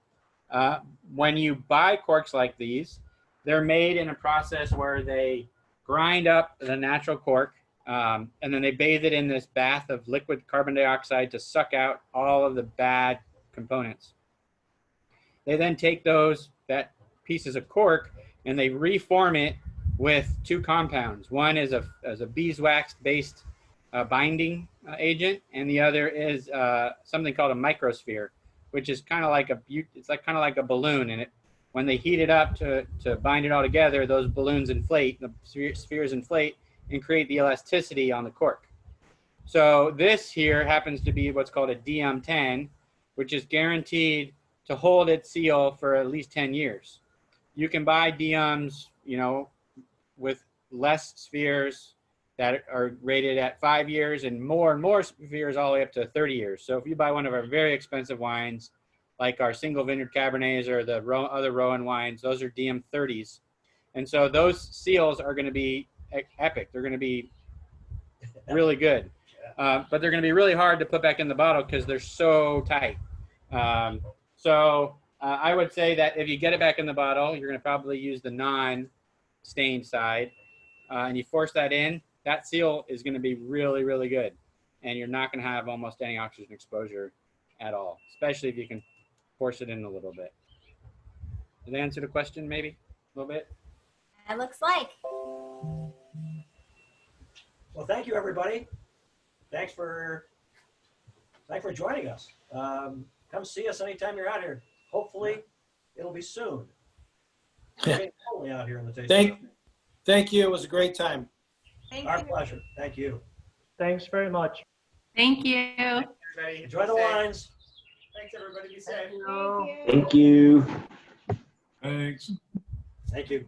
When you buy corks like these, they're made in a process where they grind up the natural cork, and then they bathe it in this bath of liquid carbon dioxide to suck out all of the bad components. They then take that pieces of cork and they reform it with two compounds. One is a beeswax-based binding agent, and the other is something called a microsphere, which is kind of like a balloon. And when they heat it up to bind it all together, those balloons inflate, the spheres inflate, and create the elasticity on the cork. So this here happens to be what's called a DM10, which is guaranteed to hold its seal for at least 10 years. You can buy DMs, with less spheres that are rated at 5 years and more spheres all the way up to 30 years. So if you buy one of our very expensive wines, like our single vineyard Cabernets or the other Rowen wines, those are DM30s. And so those seals are going to be epic. They're going to be really good. But they're going to be really hard to put back in the bottle because they're so tight. So I would say that if you get it back in the bottle, you're going to probably use the non-stained side. And you force that in, that seal is going to be really, really good. And you're not going to have almost any oxygen exposure at all, especially if you can force it in a little bit. Did I answer the question maybe a little bit? It looks like. Well, thank you, everybody. Thanks for joining us. Come see us anytime you're out here. Hopefully, it'll be soon. We're totally out here in the tasting room. Thank you. It was a great time. Our pleasure. Thank you. Thanks very much. Thank you. everybody. Enjoy Be the safe. wines. Thanks, everybody. Be safe. Thank you. Thanks. Thank you.